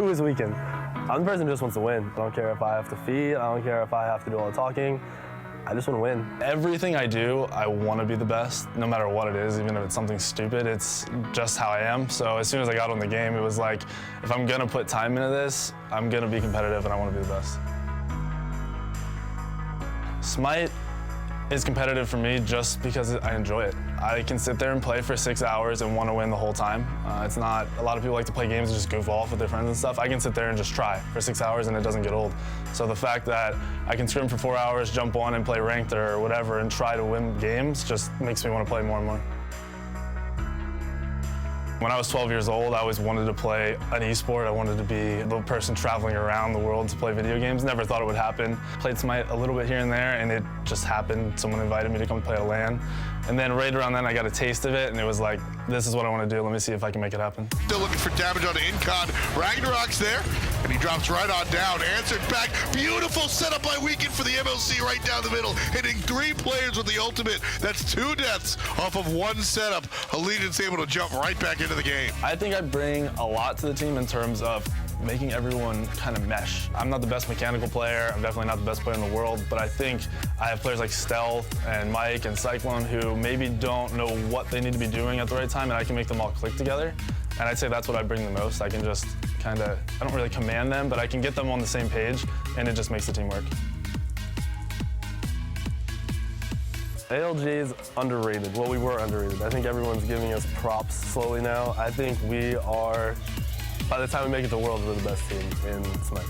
Who is weakened? I'm the person who just wants to win. I don't care if I have to feed. I don't care if I have to do all the talking. I just want to win. Everything I do, I want to be the best, no matter what it is, even if it's something stupid. It's just how I am. So as soon as I got on the game, it was like, if I'm going to put time into this, I'm going to be competitive and I want to be the best. Smite is competitive for me just because I enjoy it. I can sit there and play for 6 hours and want to win the whole time. It's not, a lot of people like to play games and just goof off with their friends and stuff. I can sit there and just try for 6 hours and it doesn't get old. So the fact that I can scrim for 4 hours, jump on and play ranked or whatever and try to win games just makes me want to play more and more. When I was 12 years old, I always wanted to play an esport. I wanted to be the person traveling around the world to play video games. Never thought it would happen. Played Smite a little bit here and there, and it just happened. Someone invited me to come play a LAN. And then right around then, I got a taste of it, and it was like, this is what I want to do. Let me see if I can make it happen. Still looking for damage on the Incon. Ragnarok's there, and he drops right on down. Answered back. Beautiful setup by Weekend for the MLC right down the middle. Hitting 3 players with the ultimate. That's 2 deaths off of 1 setup. Allegiance able to jump right back into the game. I think I bring a lot to the team in terms of making everyone kind of mesh. I'm not the best mechanical player. I'm definitely not the best player in the world, but I think I have players like Stealth and Mike and Cyclone who maybe don't know what they need to be doing at the right time, and I can make them all click together. And I'd say that's what I bring the most. I can just kind of, I don't really command them, but I can get them on the same page, and it just makes the team work. ALG is underrated. Well, we were underrated. I think everyone's giving us props slowly now. I think we are, by the time we make it to Worlds, we're the best team in Smite.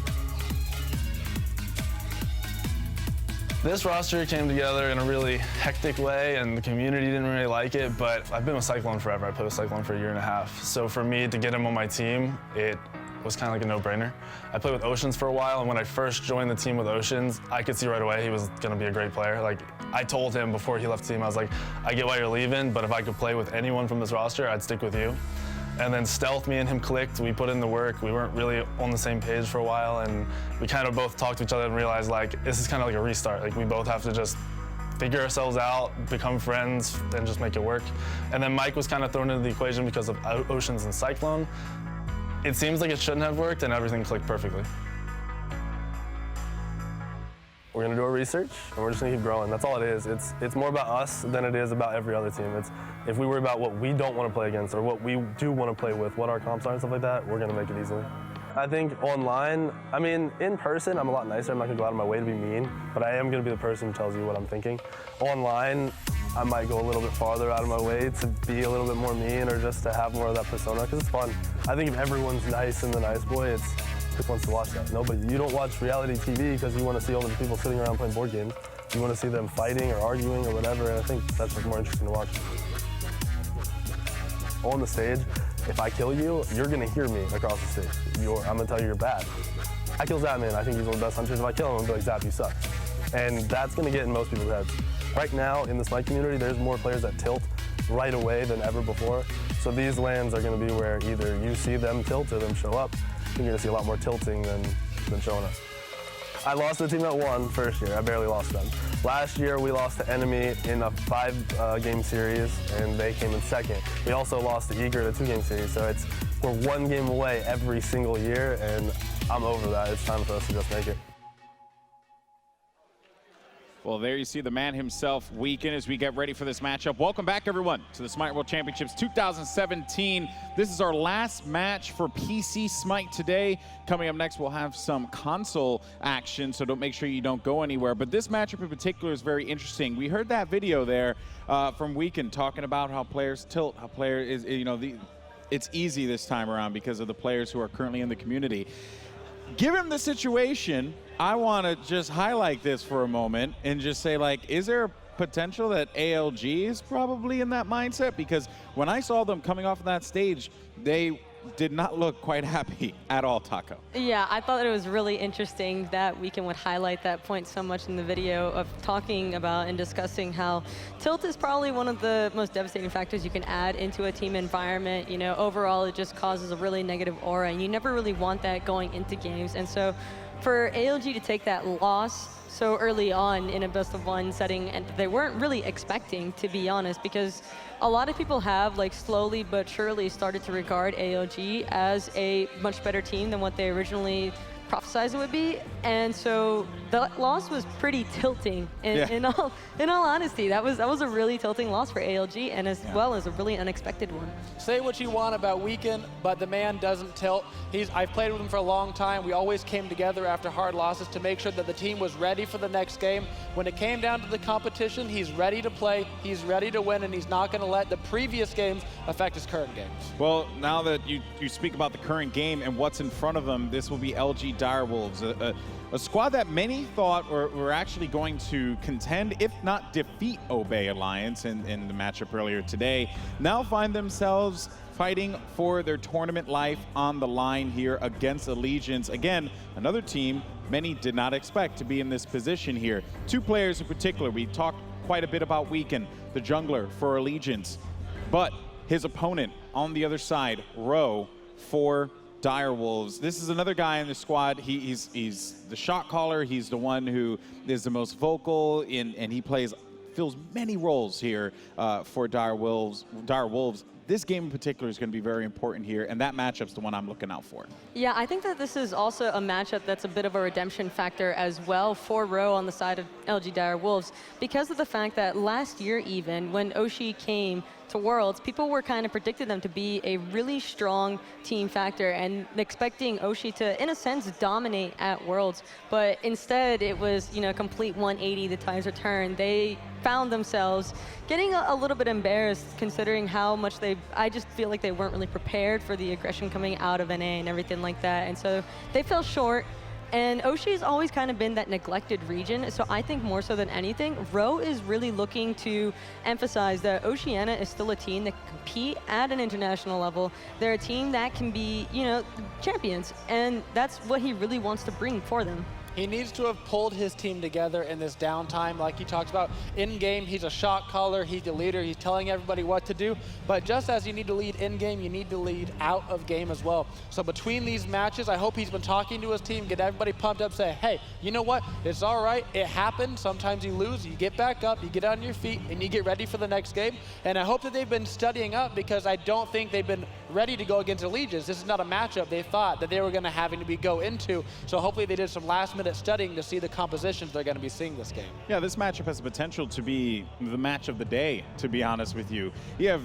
This roster came together in a really hectic way, and the community didn't really like it, but I've been with Cyclone forever. I played with Cyclone for 1.5 years. So for me to get him on my team, it was kind of like a no-brainer. I played with Oceans for a while, and when I first joined the team with Oceans, I could see right away he was going to be a great player. Like, I told him before he left the team, I was like, I get why you're leaving, but if I could play with anyone from this roster, I'd stick with you. And then Stealth, me and him clicked. We put in the work. We weren't really on the same page for a while, and we kind of both talked to each other and realized, like, this is kind of like a restart. Like, we both have to just figure ourselves out, become friends, and just make it work. And then Mike was kind of thrown into the equation because of Oceans and Cyclone. It seems like it shouldn't have worked, and everything clicked perfectly. We're gonna do our research, and we're just gonna keep growing. That's all it is. It's more about us than it is about every other team. It's, if we worry about what we don't want to play against or what we do want to play with, what our comps are and stuff like that, we're gonna make it easily. I think online, I mean, in person, I'm a lot nicer. I'm not gonna go out of my way to be mean, but I am gonna be the person who tells you what I'm thinking. Online, I might go a little bit farther out of my way to be a little bit more mean or just to have more of that persona, because it's fun. I think if everyone's nice and the nice boy, who wants to watch that? Nobody. You don't watch reality TV because you want to see all the people sitting around playing board games. You want to see them fighting or arguing or whatever, and I think that's just more interesting to watch. On the stage, if I kill you, you're going to hear me across the stage. I'm going to tell you you're bad. I kill Zapman. I think he's one of the best hunters. If I kill him, I'm going to be like, Zap, you suck. And that's going to get in most people's heads. Right now, in the Smite community, there's more players that tilt right away than ever before. So these LANs are going to be where either you see them tilt or them show up. You're going to see a lot more tilting than showing up. I lost to the team that won first year. I barely lost them. Last year, we lost to Enemy in a 5-game series, and they came in second. We also lost to Eager in a 2-game series, so we're 1 game away every single year, and I'm over that. It's time for us to just make it. Well, there you see the man himself Weekend as we get ready for this matchup. Welcome back, everyone, to the Smite World Championships 2017. This is our last match for PC Smite today. Coming up next, we'll have some console action, so make sure you don't go anywhere. But this matchup in particular is very interesting. We heard that video there from Weekend talking about how players tilt, how players is, it's easy this time around because of the players who are currently in the community. Given the situation, I want to just highlight this for a moment and just say, like, is there a potential that ALG is probably in that mindset? Because when I saw them coming off of that stage, they did not look quite happy at all, Taco. Yeah, I thought it was really interesting that Weekend would highlight that point so much in the video of talking about and discussing how tilt is probably one of the most devastating factors you can add into a team environment. Overall, it just causes a really negative aura, and you never really want that going into games. And so for ALG to take that loss so early on in a best-of-1 setting, and they weren't really expecting, to be honest, because a lot of people have, like, slowly but surely started to regard AOG as a much better team than what they originally prophesized it would be, and so the loss was pretty tilting. In all honesty, that was a really tilting loss for ALG, and as well as a really unexpected one. Say what you want about Weekend, but the man doesn't tilt. I've played with him for a long time. We always came together after hard losses to make sure that the team was ready for the next game. When it came down to the competition, he's ready to play, he's ready to win, and he's not going to let the previous games affect his current games. Well, now that you speak about the current game and what's in front of them, this will be LG Direwolves, a squad that many thought were actually going to contend, if not defeat Obey Alliance in the matchup earlier today, now find themselves fighting for their tournament life on the line here against Allegiance. Again, another team many did not expect to be in this position here. Two players in particular, we talked quite a bit about Weekend, the jungler for Allegiance, but his opponent on the other side, Rowe, for Direwolves. This is another guy in the squad. He's the shot caller. He's the one who is the most vocal, and he fills many roles here for Direwolves. This game in particular is going to be very important here, and that matchup's the one I'm looking out for. Yeah, I think that this is also a matchup that's a bit of a redemption factor as well for Rowe on the side of LG Direwolves, because of the fact that last year even, when Oshi came to Worlds, people were kind of predicting them to be a really strong team factor and expecting Oshi to, in a sense, dominate at Worlds. But instead, it was, you know, a complete 180 the times return. They found themselves getting a little bit embarrassed considering how much I just feel like they weren't really prepared for the aggression coming out of NA and everything like that. And so they fell short. And Oshi's always kind of been that neglected region, so I think more so than anything, Rowe is really looking to emphasize that Oceania is still a team that can compete at an international level. They're a team that can be, you know, champions, and that's what he really wants to bring for them. He needs to have pulled his team together in this downtime, like he talks about. In-game, he's a shot caller, he's the leader, he's telling everybody what to do. But just as you need to lead in-game, you need to lead out of game as well. So between these matches, I hope he's been talking to his team, get everybody pumped up, say, hey, you know what? It's all right, it happened. Sometimes you lose, you get back up, you get on your feet, and you get ready for the next game. And I hope that they've been studying up, because I don't think they've been ready to go against Allegiance. This is not a matchup they thought that they were going to go into. So hopefully they did some last-minute studying to see the compositions they're going to be seeing this game. Yeah, this matchup has the potential to be the match of the day, to be honest with you. You have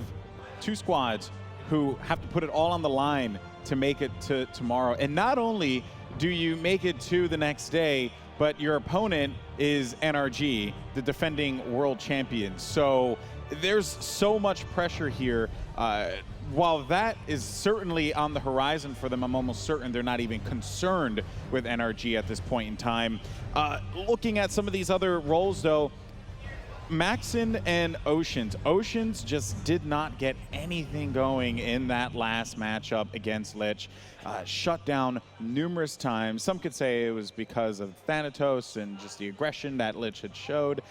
two squads who have to put it all on the line to make it to tomorrow. And not only do you make it to the next day, but your opponent is NRG, the defending world champions. So there's so much pressure here. While that is certainly on the horizon for them, I'm almost certain they're not even concerned with NRG at this point in time. Looking at some of these other roles, though, Maxen and Oceans just did not get anything going in that last matchup against Lich. Shut down numerous times. Some could say it was because of Thanatos and just the aggression that Lich had showed.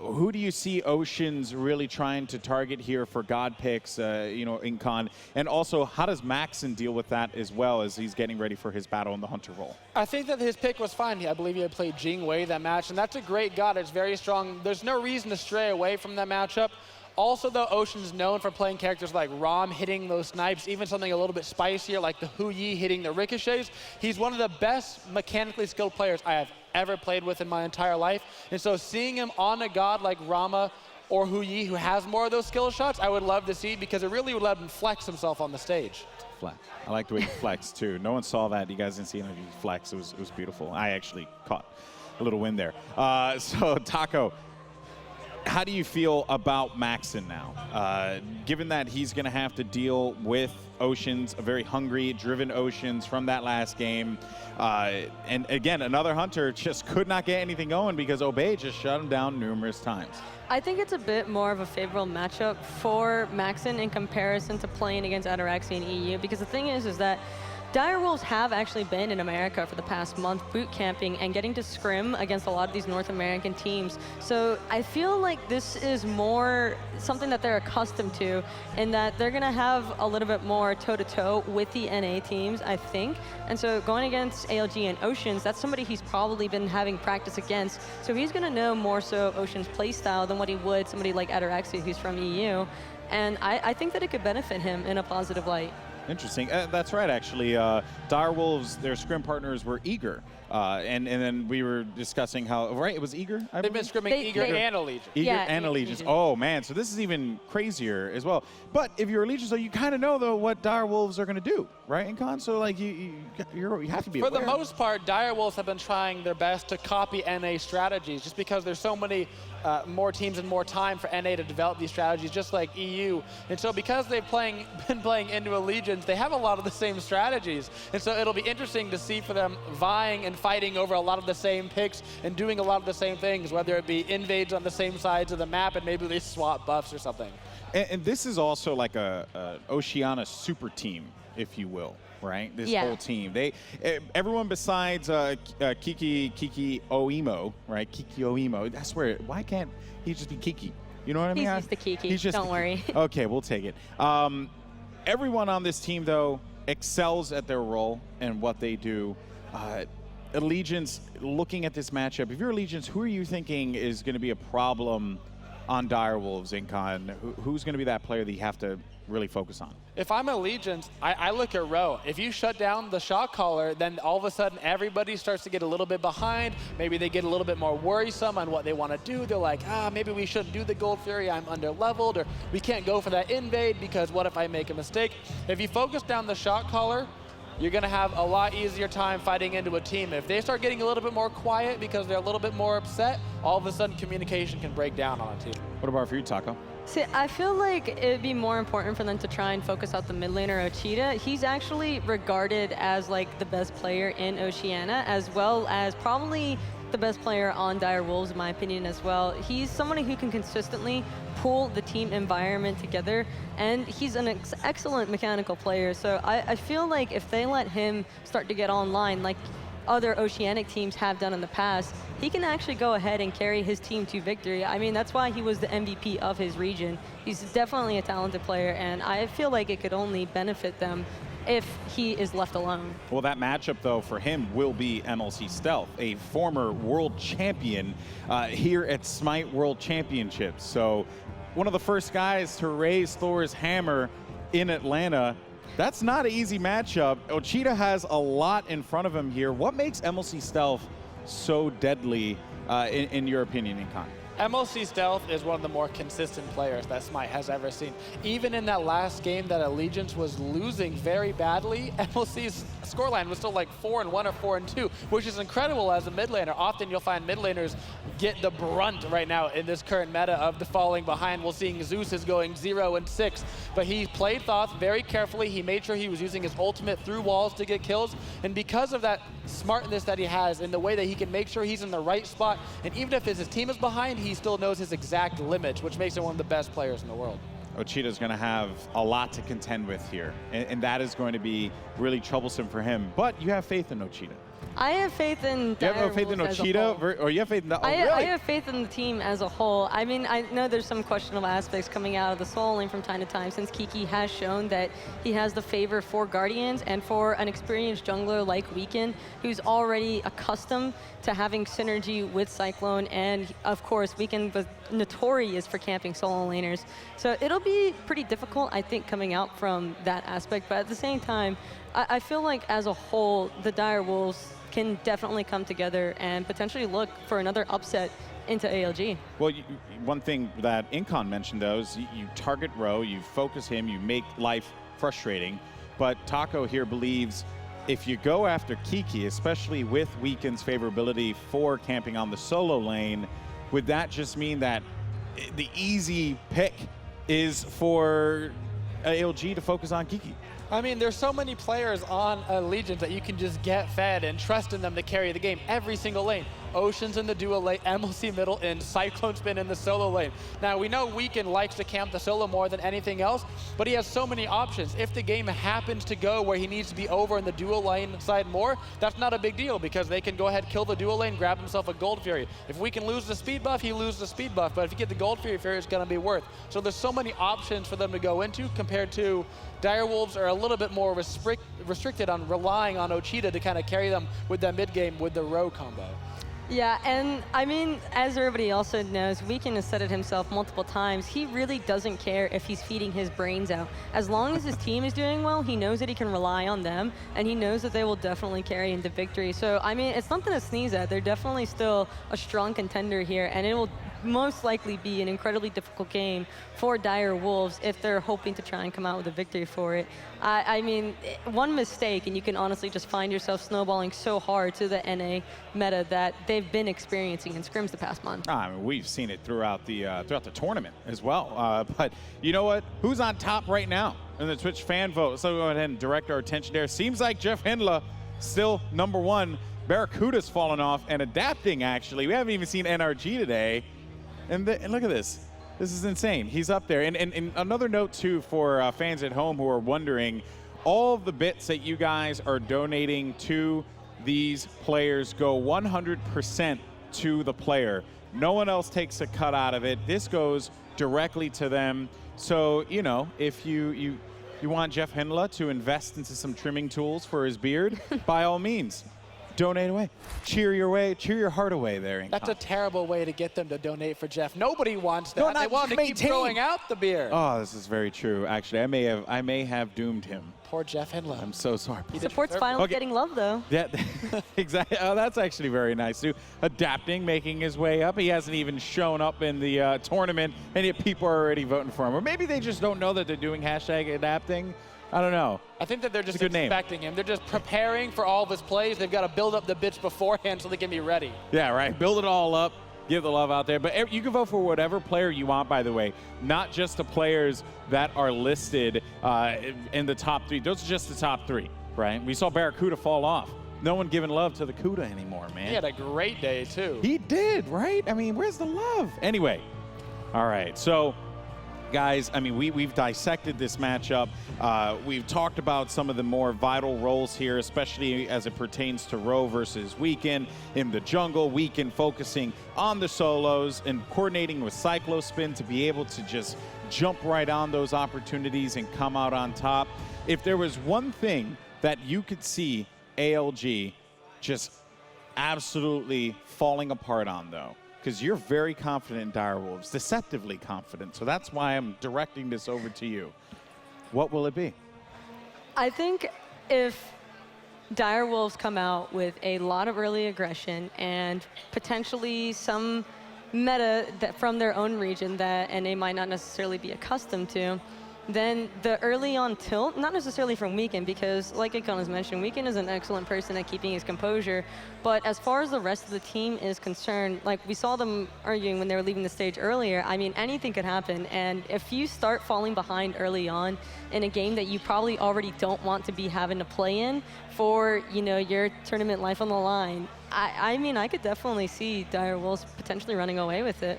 Who do you see Oceans really trying to target here for God picks, you know, in Con? And also, how does Maxen deal with that as well as he's getting ready for his battle in the Hunter role? I think that his pick was fine. I believe he had played Jing Wei that match, and that's a great God. It's very strong. There's no reason to stray away from that matchup. Also, though, Ocean's known for playing characters like Rom hitting those snipes, even something a little bit spicier like the Hu Yi hitting the ricochets. He's one of the best mechanically skilled players I have ever played with in my entire life. And so seeing him on a god like Rama or Hu Yi, who has more of those skill shots, I would love to see, because it really would let him flex himself on the stage. Flex. I like the way he flexed, too. No one saw that. You guys didn't see him flex. It was beautiful. I actually caught a little win there. So, Taco, how do you feel about Maxen now? Given that he's going to have to deal with Oceans, a very hungry, driven Oceans from that last game. And again, another Hunter just could not get anything going because Obey just shut him down numerous times. I think it's a bit more of a favorable matchup for Maxen in comparison to playing against Ataraxi and EU, because the thing is that Direwolves have actually been in America for the past month boot camping and getting to scrim against a lot of these North American teams. So I feel like this is more something that they're accustomed to, in that they're gonna have a little bit more toe-to-toe with the NA teams, I think. And so going against ALG and Oceans, that's somebody he's probably been having practice against. So he's gonna know more so of Ocean's playstyle than what he would somebody like Ataraxi, who's from EU. And I think that it could benefit him in a positive light. Interesting. That's right, actually. Direwolves, their scrim partners were Eager. And then we were discussing how, right, it was Eager? They've been scrimming Eager and Allegiance. Eager Yeah, and Allegiance. Allegiance. Oh, man. So this is even crazier as well. But if you're Allegiance, though, you kind of know, though, what Direwolves are going to do, right, in con? So, like, you have to be For aware. the most part, Direwolves have been trying their best to copy NA strategies, just because there's so many more teams and more time for NA to develop these strategies, just like EU. And so because they've been playing into Allegiance, they have a lot of the same strategies. And so it'll be interesting to see for them vying and fighting over a lot of the same picks and doing a lot of the same things, whether it be invades on the same sides of the map and maybe they swap buffs or something. And this is also like a Oceania super team, if you will, right? This Yeah. whole team. Everyone besides kikiomeo, right? Kikiomeo. That's where. Why can't he just be Kiki? You know what I mean? He's used to Kiki, He's just don't worry. Okay, we'll take it. Everyone on this team, though, excels at their role and what they do. Allegiance, looking at this matchup, if you're Allegiance, who are you thinking is going to be a problem on Direwolves in con? Who's going to be that player that you have to really focus on? If I'm Allegiance, I look at Rowe. If you shut down the shot caller, then all of a sudden everybody starts to get a little bit behind. Maybe they get a little bit more worrisome on what they want to do. They're like, maybe we shouldn't do the Gold Fury, I'm under-leveled, or we can't go for that invade because what if I make a mistake? If you focus down the shot caller, you're going to have a lot easier time fighting into a team. If they start getting a little bit more quiet because they're a little bit more upset, all of a sudden communication can break down on a team. What about for you, Taco? See, I feel like it'd be more important for them to try and focus out the mid laner Ochita. He's actually regarded as like the best player in Oceania, as well as probably the best player on Direwolves, in my opinion, as well. He's someone who can consistently pull the team environment together, and he's an excellent mechanical player. So I feel like if they let him start to get online, like other Oceanic teams have done in the past, he can actually go ahead and carry his team to victory. I mean, that's why he was the MVP of his region. He's definitely a talented player, and I feel like it could only benefit them if he is left alone. Well, that matchup, though, for him will be MLC Stealth, a former world champion here at Smite World Championships. So one of the first guys to raise Thor's hammer in Atlanta. That's not an easy matchup. Ochita has a lot in front of him here. What makes MLC Stealth so deadly, in your opinion, Incon? MLC Stealth is one of the more consistent players that Smite has ever seen. Even in that last game that Allegiance was losing very badly, MLC's scoreline was still like 4-1 or 4-2, which is incredible as a mid laner. Often you'll find mid laners get the brunt right now in this current meta of the falling behind. We're seeing Zeus is going 0-6, but he played Thoth very carefully. He made sure he was using his ultimate through walls to get kills, and because of that smartness that he has in the way that he can make sure he's in the right spot, and even if his team is behind, he still knows his exact limits, which makes him one of the best players in the world. Ochita's going to have a lot to contend with here, and that is going to be really troublesome for him. But you have faith in Ochita. I have faith in You have faith in Ochita, or you have faith in I have faith in the team as a whole. I mean, I know there's some questionable aspects coming out of the solo lane from time to time, since Kiki has shown that he has the favor for Guardians and for an experienced jungler like Weekend, who's already accustomed to having synergy with Cyclone, and of course, Weekend was notorious for camping solo laners. So it'll be pretty difficult, I think, coming out from that aspect, but at the same time, I feel like as a whole, the Direwolves can definitely come together and potentially look for another upset into ALG. Well, one thing that Incon mentioned, though, is you target Rowe, you focus him, you make life frustrating. But Taco here believes if you go after Kiki, especially with Weekend's favorability for camping on the solo lane, would that just mean that the easy pick is for ALG to focus on Kiki? I mean, there's so many players on Allegiance that you can just get fed and trust in them to carry the game every single lane. Ocean's in the duo lane, MLC middle, and CycloneSpin in the solo lane. Now, we know Weekend likes to camp the solo more than anything else, but he has so many options. If the game happens to go where he needs to be over in the duo lane side more, that's not a big deal because they can go ahead, kill the duo lane, grab himself a Gold Fury. If we can lose the speed buff, he loses the speed buff, but if you get the Gold Fury, it's going to be worth. So there's so many options for them to go into compared to Direwolves are a little bit more restricted on relying on Ochita to kind of carry them with that mid game with the Rowe combo. Yeah, and I mean, as everybody also knows, Weekend has said it himself multiple times, he really doesn't care if he's feeding his brains out. As long as his team is doing well, he knows that he can rely on them, and he knows that they will definitely carry into victory. So, I mean, it's nothing to sneeze at. They're definitely still a strong contender here, and it will most likely be an incredibly difficult game for Dire Wolves if they're hoping to try and come out with a victory for it. I mean, one mistake and you can honestly just find yourself snowballing so hard to the NA meta that they've been experiencing in scrims the past month. I mean, we've seen it throughout the tournament as well. But you know what? Who's on top right now in the Twitch fan vote? So go ahead and direct our attention there. Seems like Jeff Hendla still #1. Barracuda's fallen off and adapting, actually. We haven't even seen NRG today. And look at this. This is insane. He's up there. And another note, too, for fans at home who are wondering, all of the bits that you guys are donating to these players go 100% to the player. No one else takes a cut out of it. This goes directly to them. So, you know, if you want Jeff Hendla to invest into some trimming tools for his beard, by all means. Donate away. Cheer your heart away there. That's a terrible way to get them to donate for Jeff. Nobody wants that. No, they want to keep throwing out the beer. Oh, this is very true. Actually, I may have doomed him. Poor Jeff Hendla. I'm so sorry. He supports finally getting love, though. Yeah, exactly. Oh, that's actually very nice, too. Adapting, making his way up. He hasn't even shown up in the tournament, and yet people are already voting for him. Or maybe they just don't know that they're doing #adapting. I don't know. I think that they're just expecting him. They're just preparing for all of his plays. They've got to build up the bits beforehand so they can be ready. Yeah, right. Build it all up. Give the love out there. But you can vote for whatever player you want, by the way. Not just the players that are listed in the top 3. Those are just the top 3, right? We saw Barracuda fall off. No one giving love to the Cuda anymore, man. He had a great day, too. He did, right? I mean, where's the love? Anyway, all right. So, guys, I mean, we've dissected this matchup. We've talked about some of the more vital roles here, especially as it pertains to Rowe versus Weekend in the jungle. Weekend focusing on the solos and coordinating with CycloneSpin to be able to just jump right on those opportunities and come out on top. If there was one thing that you could see ALG just absolutely falling apart on, though, because you're very confident in Direwolves, deceptively confident. So that's why I'm directing this over to you. What will it be? I think if Direwolves come out with a lot of early aggression and potentially some meta that from their own region that NA might not necessarily be accustomed to, then the early on tilt, not necessarily from Weekend, because like Ikon has mentioned, Weekend is an excellent person at keeping his composure, but as far as the rest of the team is concerned, like we saw them arguing when they were leaving the stage earlier, I mean, anything could happen, and if you start falling behind early on in a game that you probably already don't want to be having to play in for, you know, your tournament life on the line, I mean, I could definitely see Direwolves potentially running away with it.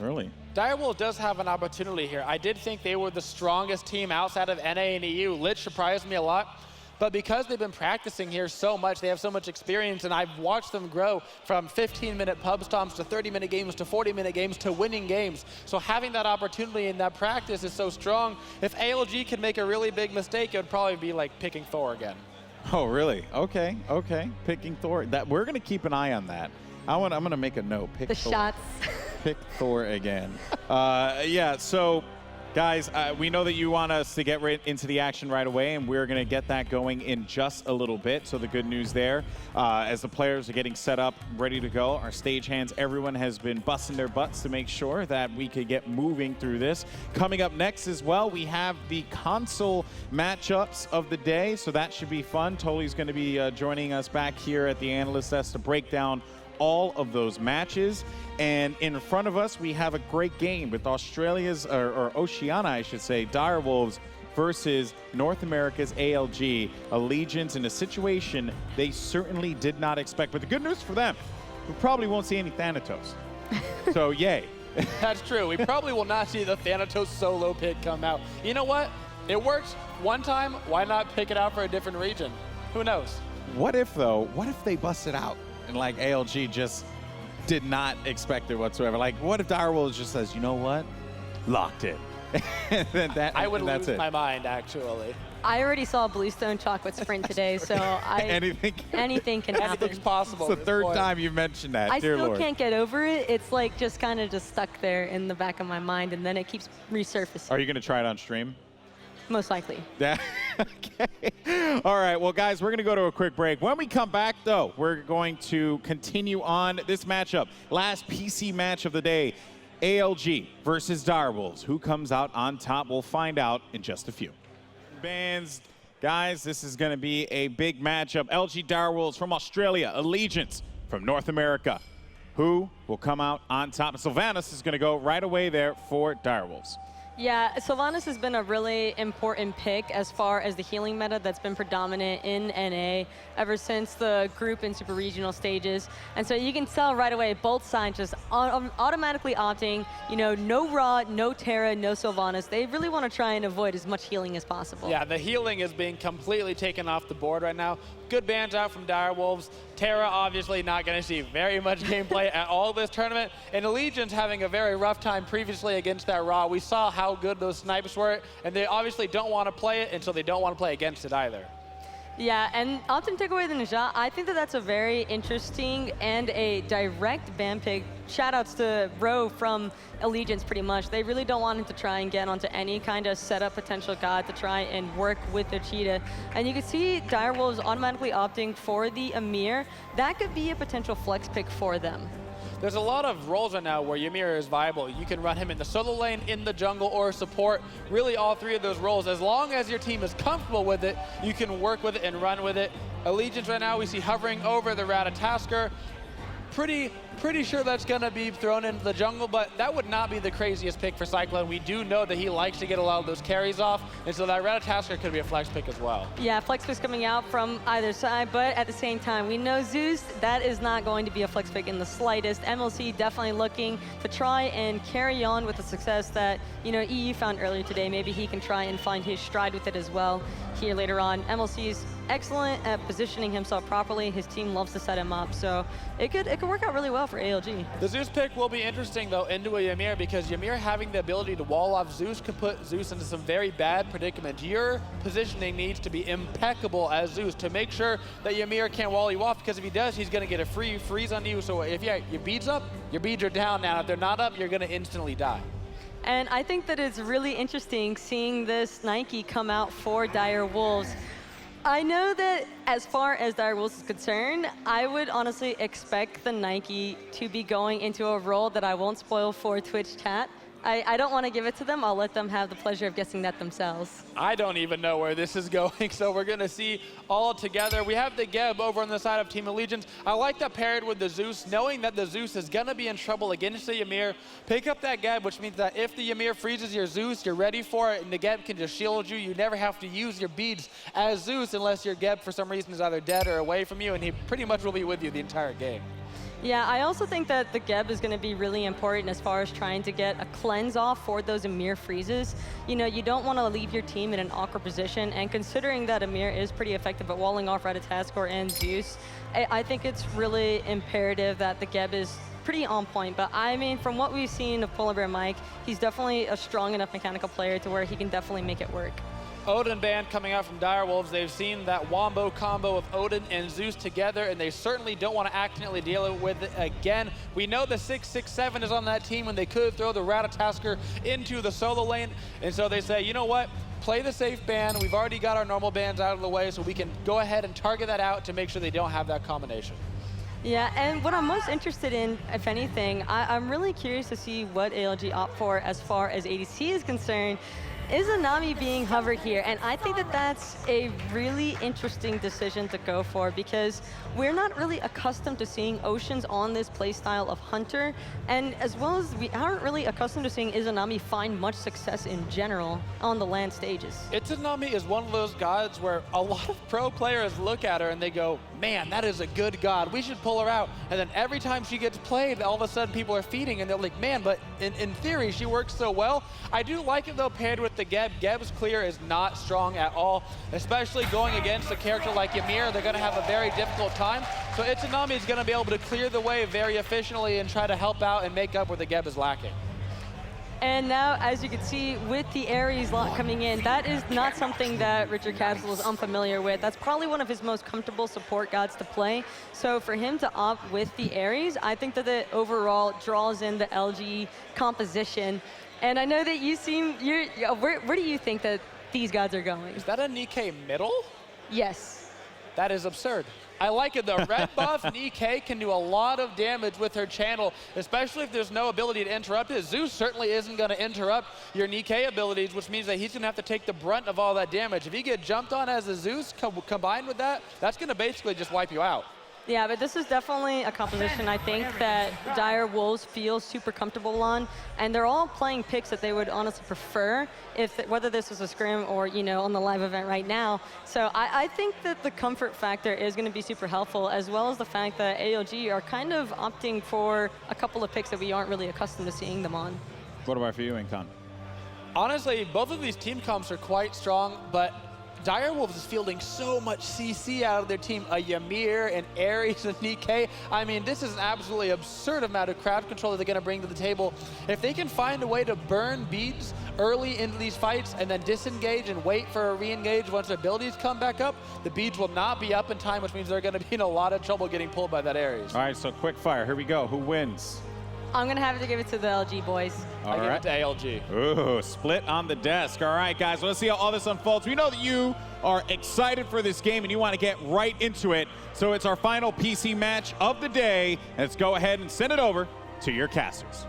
Really? Direwolf does have an opportunity here. I did think they were the strongest team outside of NA and EU. Lich surprised me a lot. But because they've been practicing here so much, they have so much experience, and I've watched them grow from 15-minute pub stomps to 30-minute games to 40-minute games to winning games. So having that opportunity and that practice is so strong. If ALG could make a really big mistake, it would probably be like picking Thor again. Oh, really? Okay, okay. Picking Thor. We're going to keep an eye on that. I'm going to make a note. Pick The Thor. shots. Pick Thor again. Yeah, so guys, we know that you want us to get right into the action right away, and we're going to get that going in just a little bit. So the good news there, as the players are getting set up, ready to go, our stagehands, everyone has been busting their butts to make sure that we could get moving through this. Coming up next as well, we have the console matchups of the day, so that should be fun. Toli's going to be joining us back here at the Analyst Desk to break down all of those matches. And in front of us, we have a great game with Australia's, or Oceania, I should say, Direwolves versus North America's ALG, Allegiance, in a situation they certainly did not expect. But the good news for them we probably won't see any Thanatos. So, yay. That's true. We probably will not see the Thanatos solo pick come out. You know what? It works one time. Why not pick it out for a different region? Who knows? What if, though, what if they bust it out and, like, ALG just did not expect it whatsoever? Like, what if Direwolves just says, you know what? Locked in. And then I would that's lose it. my mind, actually. I already saw Bluestone Chocolate Sprint today, so Anything anything can happen. Anything's possible. It's the at this third point. time you've mentioned that. I Dear still Lord. can't get over it. It's like just kind of just stuck there in the back of my mind, and then it keeps resurfacing. Are you going to try it on stream? Most likely. Yeah. Okay. All right. Well, guys, we're going to go to a quick break. When we come back, though, we're going to continue on this matchup. Last PC match of the day, ALG versus Direwolves. Who comes out on top? We'll find out in just a few. Bands, guys, this is going to be a big matchup. LG Direwolves from Australia, Allegiance from North America. Who will come out on top? And Sylvanas is going to go right away there for Direwolves. Yeah, Sylvanas has been a really important pick as far as the healing meta that's been predominant in NA ever since the group and super regional stages. And so you can tell right away, both sides just automatically opting, you know, no Ra, no Terra, no Sylvanas. They really want to try and avoid as much healing as possible. Yeah, the healing is being completely taken off the board right now. Good bans out from Direwolves. Terra obviously not going to see very much gameplay at all this tournament. And Allegiance having a very rough time previously against that Ra. We saw how good those snipes were, and they obviously don't want to play it, and so they don't want to play against it either. Yeah, and opting to take away the Ninja, I think that that's a very interesting and a direct ban pick. Shoutouts to Rowe from Allegiance pretty much. They really don't want him to try and get onto any kind of setup potential god to try and work with Ochita. And you can see Direwolves automatically opting for the Ymir. That could be a potential flex pick for them. There's a lot of roles right now where Ymir is viable. You can run him in the solo lane, in the jungle, or support. Really all three of those roles. As long as your team is comfortable with it, you can work with it and run with it. Allegiance right now we see hovering over the Ratatoskr. Pretty sure that's going to be thrown into the jungle, but that would not be the craziest pick for Cyclone. We do know that he likes to get a lot of those carries off, and so that Ratatoskr could be a flex pick as well. Yeah, flex picks coming out from either side, but at the same time, we know Zeus, that is not going to be a flex pick in the slightest. MLC definitely looking to try and carry on with the success that, you know, EU found earlier today. Maybe he can try and find his stride with it as well here later on. MLC's excellent at positioning himself properly. His team loves to set him up, so it could work out really well for ALG. The Zeus pick will be interesting, though, into a Ymir, because Ymir having the ability to wall off Zeus could put Zeus into some very bad predicaments. Your positioning needs to be impeccable as Zeus to make sure that Ymir can't wall you off, because if he does, he's going to get a free freeze on you. So if your beads up, your beads are down now. If they're not up, you're going to instantly die. And I think that it's really interesting seeing this Nike come out for Direwolves. I know that as far as Direwolves is concerned, I would honestly expect the Nike to be going into a role that I won't spoil for Twitch chat. I don't want to give it to them. I'll let them have the pleasure of guessing that themselves. I don't even know where this is going, so we're going to see all together. We have the Geb over on the side of Team Allegiance. I like that paired with the Zeus, knowing that the Zeus is going to be in trouble against the Ymir. Pick up that Geb, which means that if the Ymir freezes your Zeus, you're ready for it, and the Geb can just shield you. You never have to use your beads as Zeus unless your Geb, for some reason, is either dead or away from you, and he pretty much will be with you the entire game. Yeah, I also think that the Geb is going to be really important as far as trying to get a cleanse off for those Ymir freezes. You know, you don't want to leave your team in an awkward position, and considering that Ymir is pretty effective at walling off Ratatoskr and Zeus, I think it's really imperative that the Geb is pretty on point. But I mean, from what we've seen of PolarBearMike, he's definitely a strong enough mechanical player to where he can definitely make it work. Odin band coming out from Direwolves. They've seen that wombo combo of Odin and Zeus together, and they certainly don't want to accidentally deal with it again. We know the 667 is on that team, and they could throw the Ratatoskr into the solo lane, and so they say, you know what? Play the safe ban. We've already got our normal bans out of the way, so we can go ahead and target that out to make sure they don't have that combination. Yeah, and what I'm most interested in, if anything, I'm really curious to see what ALG opt for as far as ADC is concerned. Izanami being hovered here, and I think that that's a really interesting decision to go for, because we're not really accustomed to seeing Oceans on this playstyle of Hunter, and as well as we aren't really accustomed to seeing Izanami find much success in general on the LAN stages. Izanami is one of those gods where a lot of pro players look at her and they go, man, that is a good god. We should pull her out. And then every time she gets played, all of a sudden people are feeding, and they're like, man, but in theory, she works so well. I do like it, though, paired with the Geb. Geb's clear is not strong at all, especially going against a character like Ymir. They're going to have a very difficult time. So Izanami is going to be able to clear the way very efficiently and try to help out and make up where the Geb is lacking. And now, as you can see, with the Ares lot coming in, that is not something that RichardCastle is unfamiliar with. That's probably one of his most comfortable support gods to play. So for him to opt with the Ares, I think that it overall draws in the LG composition. And I know that you seem, where do you think that these gods are going? Is that a Nikke middle? Yes. That is absurd. I like it though. Red buff Nikke can do a lot of damage with her channel, especially if there's no ability to interrupt it. Zeus certainly isn't going to interrupt your Nikke abilities, which means that he's going to have to take the brunt of all that damage. If you get jumped on as a Zeus combined with that, that's going to basically just wipe you out. Yeah, but this is definitely a composition I think that Dire Wolves feel super comfortable on, and they're all playing picks that they would honestly prefer, whether this was a scrim or on the live event right now. So I think that the comfort factor is going to be super helpful, as well as the fact that ALG are kind of opting for a couple of picks that we aren't really accustomed to seeing them on. What about for you, Incon? Honestly, both of these team comps are quite strong, but Dire Wolves is fielding so much CC out of their team. A Ymir, an Ares, and Nikke. I mean, this is an absolutely absurd amount of crowd control that they're going to bring to the table. If they can find a way to burn beads early into these fights and then disengage and wait for a re-engage once their abilities come back up, the beads will not be up in time, which means they're going to be in a lot of trouble getting pulled by that Ares. All right, so quick fire. Here we go. Who wins? I'm going to have to give it to the LG boys. I give it to ALG. Ooh, split on the desk. All right, guys, let's see how all this unfolds. We know that you are excited for this game and you want to get right into it. So it's our final PC match of the day. Let's go ahead and send it over to your casters.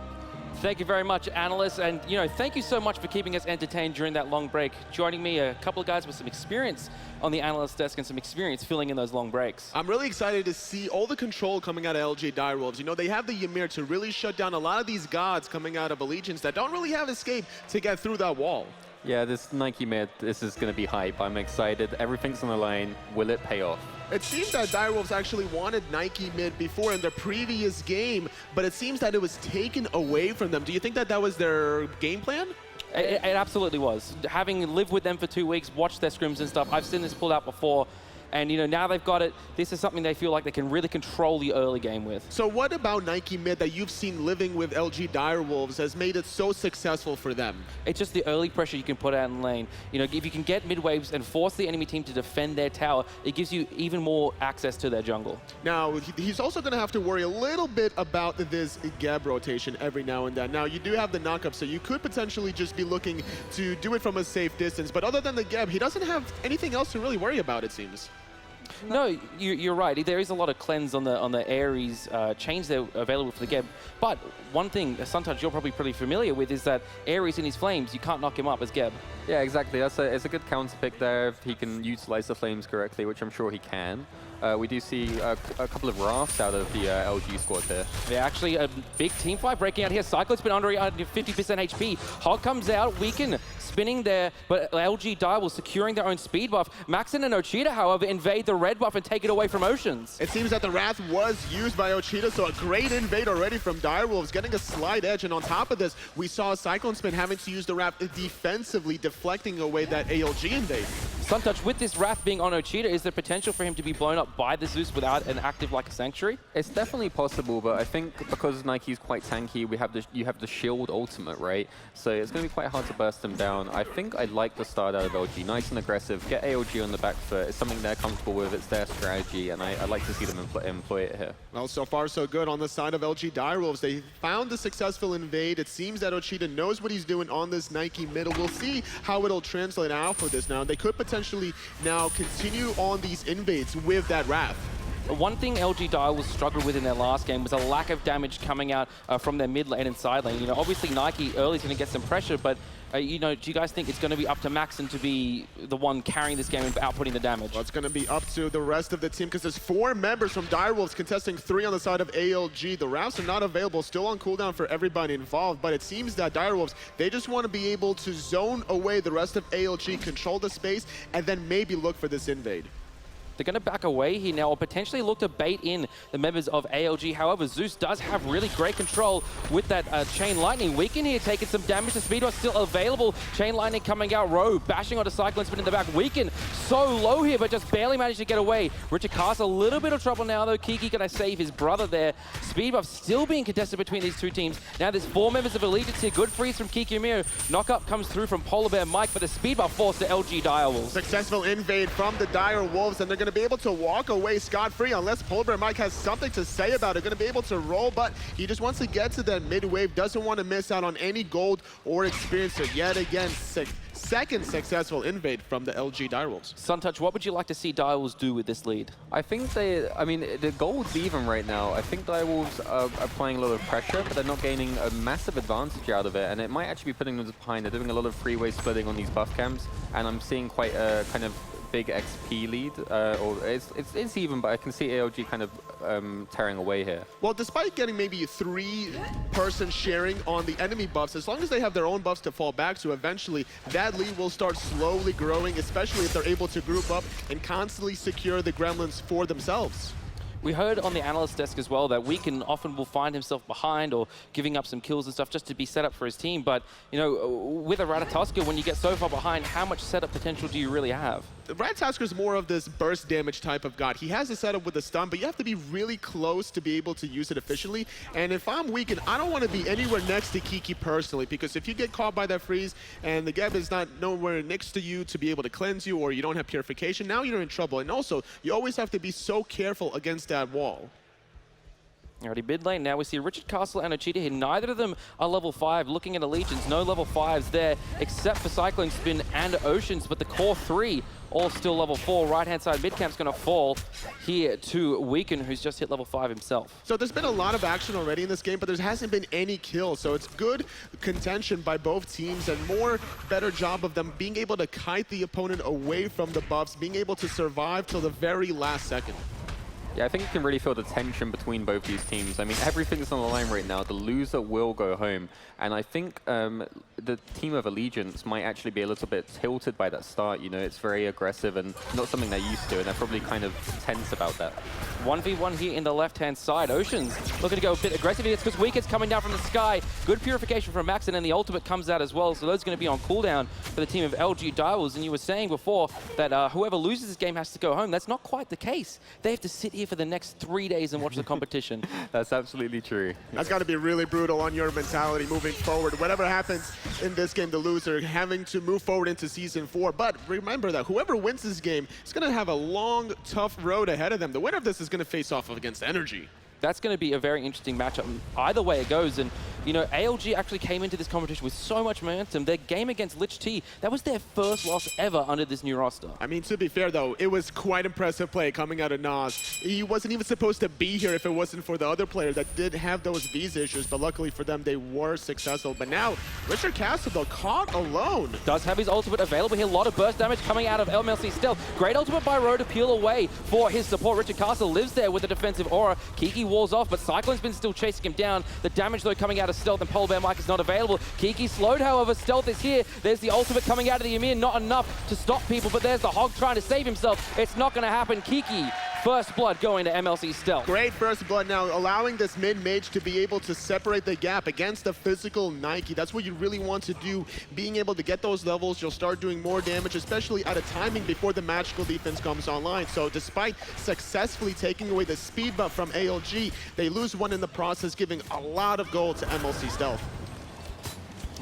Thank you very much, analysts, and thank you so much for keeping us entertained during that long break. Joining me, a couple of guys with some experience on the analyst desk and some experience filling in those long breaks. I'm really excited to see all the control coming out of LG Direwolves. They have the Ymir to really shut down a lot of these gods coming out of Allegiance that don't really have escape to get through that wall. Yeah, this Nike mid, this is going to be hype. I'm excited. Everything's on the line. Will it pay off? It seems that Direwolves actually wanted Nike mid before in their previous game, but it seems that it was taken away from them. Do you think that that was their game plan? It absolutely was. Having lived with them for 2 weeks, watched their scrims and stuff, I've seen this pulled out before. And now they've got it. This is something they feel like they can really control the early game with. So what about Nike mid that you've seen living with LG Direwolves has made it so successful for them? It's just the early pressure you can put out in lane. If you can get mid waves and force the enemy team to defend their tower, it gives you even more access to their jungle. Now, he's also going to have to worry a little bit about this Geb rotation every now and then. Now, you do have the knockup, so you could potentially just be looking to do it from a safe distance. But other than the Geb, he doesn't have anything else to really worry about, it seems. No, you're right. There is a lot of cleanse on the Ares chains that are available for the Geb. But one thing, sometimes you're probably pretty familiar with, is that Ares in his flames, you can't knock him up as Geb. Yeah, exactly. It's a good counter pick there if he can utilize the flames correctly, which I'm sure he can. We do see a couple of rafts out of the LG squad here. Yeah, actually a big team fight breaking out here. CycloneSpin under 50% HP. Hog comes out, weaken, spinning there, but LG Direwolves securing their own speed buff. Maxen and Ochita, however, invade the red buff and take it away from Oceans. It seems that the Wrath was used by Ochita, so a great invade already from Direwolves, getting a slight edge, and on top of this, we saw CycloneSpin having to use the Wrath defensively, deflecting away that ALG invade. Suntouch, with this Wrath being on Ochita, is there potential for him to be blown up by the Zeus without an active like a Sanctuary? It's definitely possible, but I think because Nike's quite tanky, you have the shield ultimate, right? So it's going to be quite hard to burst him down. I think I'd like the start out of LG. Nice and aggressive, get ALG on the back foot. It's something they're comfortable with, it's their strategy, and I'd like to see them employ it here. Well, so far so good on the side of LG Direwolves. They found the successful invade. It seems that Ochita knows what he's doing on this Nike middle. We'll see how it'll translate out for this now. They could potentially now continue on these invades with that Wrath. One thing LG Direwolves struggled with in their last game was a lack of damage coming out from their mid lane and side lane. Obviously Nike early is going to get some pressure, but do you guys think it's going to be up to Maxen to be the one carrying this game and outputting the damage? Well, it's going to be up to the rest of the team because there's 4 members from Direwolves contesting 3 on the side of ALG. The Wraths are not available, still on cooldown for everybody involved, but it seems that Direwolves, they just want to be able to zone away the rest of ALG, control the space, and then maybe look for this invade. They're going to back away here now, or potentially look to bait in the members of ALG. However, Zeus does have really great control with that Chain Lightning. Weaken here taking some damage. The speed was still available. Chain Lightning coming out. Rowe bashing onto CycloneSpin in the back. Weaken so low here, but just barely managed to get away. RichardCastle, a little bit of trouble now, though. Kiki going to save his brother there. Speed buff still being contested between these two teams. Now there's 4 members of Allegiance here. Good freeze from kikiomeo. Knock-up comes through from PolarBearMike, but the speed buff forced to LG Direwolves. Successful invade from the Direwolves, and they're going to be able to walk away scot-free unless PolarBearMike has something to say about it. Going to be able to roll, but he just wants to get to that mid-wave. Doesn't want to miss out on any gold or experience. So yet again, second successful invade from the LG Direwolves. Suntouch, what would you like to see Direwolves do with this lead? I think I mean, the gold's even right now. I think Direwolves are applying a lot of pressure, but they're not gaining a massive advantage out of it, and it might actually be putting them behind. They're doing a lot of freeway splitting on these buff camps, and I'm seeing quite a kind of big XP lead, or it's even, but I can see ALG kind of tearing away here. Well, despite getting maybe 3-person sharing on the enemy buffs, as long as they have their own buffs to fall back to, eventually that lead will start slowly growing, especially if they're able to group up and constantly secure the gremlins for themselves. We heard on the analyst desk as well that Weaken often will find himself behind or giving up some kills and stuff just to be set up for his team. But, you know, with a Ratatoskr, when you get so far behind, how much setup potential do you really have? Ratatoskr is more of this burst damage type of god. He has a setup with a stun, but you have to be really close to be able to use it efficiently. And if I'm Weaken, I don't want to be anywhere next to Kiki personally, because if you get caught by that freeze and the Geb is not nowhere next to you to be able to cleanse you, or you don't have purification, now you're in trouble. And also, you always have to be so careful against that wall. Already mid lane, now we see RichardCastle and Ochita here. Neither of them are level 5. Looking at Allegiance, no level 5s there, except for CycloneSpin and Oceans, but the core 3 all still level 4. Right-hand side mid-camp's going to fall here to Weaken, who's just hit level 5 himself. So there's been a lot of action already in this game, but there hasn't been any kills. So it's good contention by both teams, and better job of them being able to kite the opponent away from the buffs, being able to survive till the very last second. Yeah, I think you can really feel the tension between both these teams. I mean, everything's on the line right now. The loser will go home. And I think the team of Allegiance might actually be a little bit tilted by that start. You know, it's very aggressive and not something they're used to, and they're probably kind of tense about that. 1v1 here in the left-hand side. Oceans looking to go a bit aggressive. It's because Weaken's coming down from the sky. Good purification from Maxen, and the ultimate comes out as well. So those are going to be on cooldown for the team of LG Direwolves. And you were saying before that whoever loses this game has to go home. That's not quite the case. They have to sit here for the next 3 days and watch the competition. That's absolutely true. That's got to be really brutal on your mentality moving forward. Whatever happens in this game, the loser having to move forward into Season 4. But remember that whoever wins this game is going to have a long, tough road ahead of them. The winner of this is going to face off against Energy. That's going to be a very interesting matchup either way it goes. And, you know, ALG actually came into this competition with so much momentum. Their game against Lich T, that was their first loss ever under this new roster. I mean, to be fair, though, it was quite impressive play coming out of Nas. He wasn't even supposed to be here if it wasn't for the other player that did have those visa issues, but luckily for them, they were successful. But now, RichardCastle, though, caught alone. Does have his ultimate available here. A lot of burst damage coming out of MLC Stealth. Great ultimate by Rowe to peel away for his support. RichardCastle lives there with a defensive aura. Kiki walls off, but CycloneSpin still chasing him down. The damage, though, coming out of Stealth, and PolarBearMike is not available. Kiki slowed, however. Stealth is here. There's the ultimate coming out of the Ymir. Not enough to stop people, but there's the Hog trying to save himself. It's not going to happen. Kiki, first blood going to MLC Stealth. Great first blood now, allowing this mid-mage to be able to separate the gap against the physical Nike. That's what you really want to do. Being able to get those levels, you'll start doing more damage, especially at a timing before the magical defense comes online. So despite successfully taking away the speed buff from ALG, they lose one in the process, giving a lot of gold to MLC Stealth.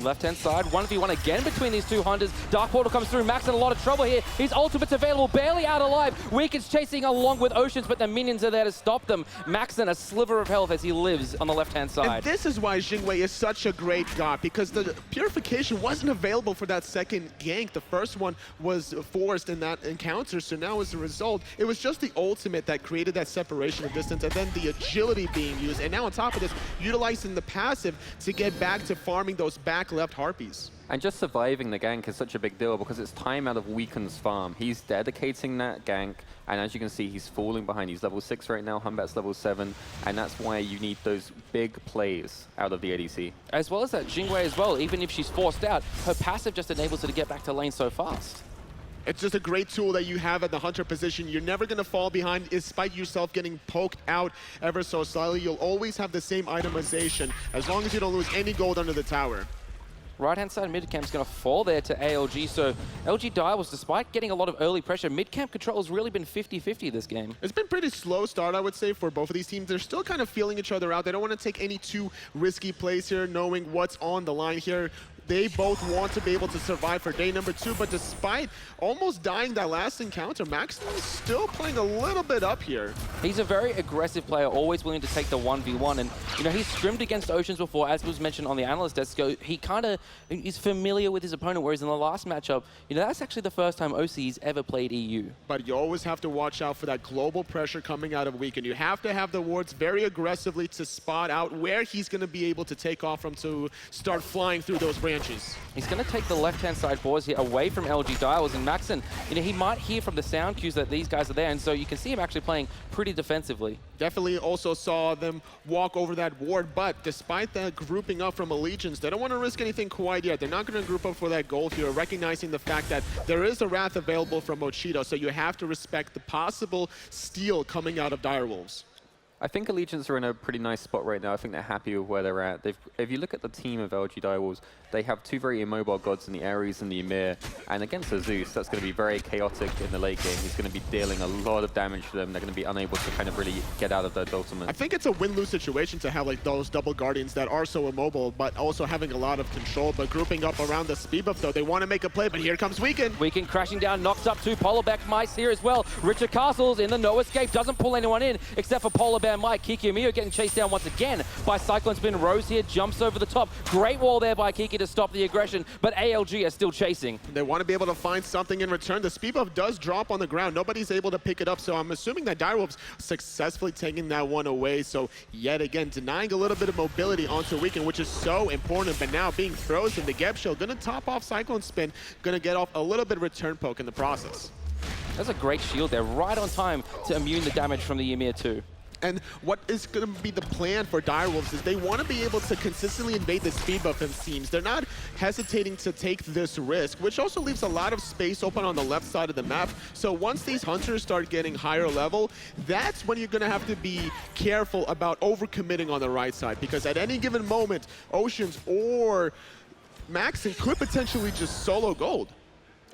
Left-hand side, 1v1 again between these two hunters. Dark Portal comes through. Max in a lot of trouble here. His ultimate's available, barely out alive. Weaken's chasing along with Oceans, but the minions are there to stop them. Max in a sliver of health as he lives on the left-hand side. And this is why Jing is such a great god, because the purification wasn't available for that second gank. The first one was forced in that encounter, so now as a result, it was just the ultimate that created that separation of distance, and then the agility being used. And now on top of this, utilizing the passive to get back to farming those back left harpies. And just surviving the gank is such a big deal because it's time out of Weaken's farm. He's dedicating that gank, and as you can see, he's falling behind. He's level 6 right now, Humbat's level 7, and that's why you need those big plays out of the ADC. As well as that, Jingwei as well, even if she's forced out, her passive just enables her to get back to lane so fast. It's just a great tool that you have at the hunter position. You're never going to fall behind despite yourself getting poked out ever so slightly. You'll always have the same itemization as long as you don't lose any gold under the tower. Right-hand side mid camp's going to fall there to ALG, so LG Direwolves, despite getting a lot of early pressure, mid-camp control has really been 50-50 this game. It's been pretty slow start, I would say, for both of these teams. They're still kind of feeling each other out. They don't want to take any too risky plays here, knowing what's on the line here. They both want to be able to survive for day number 2, but despite almost dying that last encounter, Maxen is still playing a little bit up here. He's a very aggressive player, always willing to take the 1v1, and you know, he's scrimmed against Oceans before, as was mentioned on the analyst desk. So he kind of is familiar with his opponent, whereas in the last matchup, you know, that's actually the first time OC's ever played EU. But you always have to watch out for that global pressure coming out of Weekend. You have to have the wards very aggressively to spot out where he's going to be able to take off from to start flying through those branches. He's going to take the left-hand side boards here away from LG Direwolves, and Maxen, you know, he might hear from the sound cues that these guys are there, and so you can see him actually playing pretty defensively. Definitely also saw them walk over that ward, but despite that grouping up from Allegiance, they don't want to risk anything quite yet. They're not going to group up for that gold here, recognizing the fact that there is a Wrath available from Ochita, so you have to respect the possible steal coming out of Direwolves. I think Allegiance are in a pretty nice spot right now. I think they're happy with where they're at. If you look at the team of LG Direwolves, they have two very immobile gods in the Ares and the Ymir, and against the Zeus, that's going to be very chaotic in the late game. He's going to be dealing a lot of damage to them. They're going to be unable to kind of really get out of their ultimate. I think it's a win-lose situation to have like those double Guardians that are so immobile, but also having a lot of control, but grouping up around the speed buff though. They want to make a play, but here comes Weekend. Weekend crashing down, knocks up two PolarBearMike here as well. RichardCastle's in the no escape, doesn't pull anyone in except for PolarBearMike. Kikiomeo getting chased down once again by CycloneSpin. Rowe here jumps over the top. Great wall there by Kiki to stop the aggression, but ALG are still chasing. They want to be able to find something in return. The speed buff does drop on the ground. Nobody's able to pick it up, so I'm assuming that Direwolves successfully taking that one away. So yet again, denying a little bit of mobility onto Weekend, which is so important, but now being frozen. The Geb Shield going to top off CycloneSpin, going to get off a little bit of return poke in the process. That's a great shield there, right on time to immune the damage from the Ymir too. And what is going to be the plan for Direwolves is they want to be able to consistently invade the speed buff, it seems. They're not hesitating to take this risk, which also leaves a lot of space open on the left side of the map. So once these hunters start getting higher level, that's when you're going to have to be careful about overcommitting on the right side, because at any given moment, Oceans or Maxen could potentially just solo gold.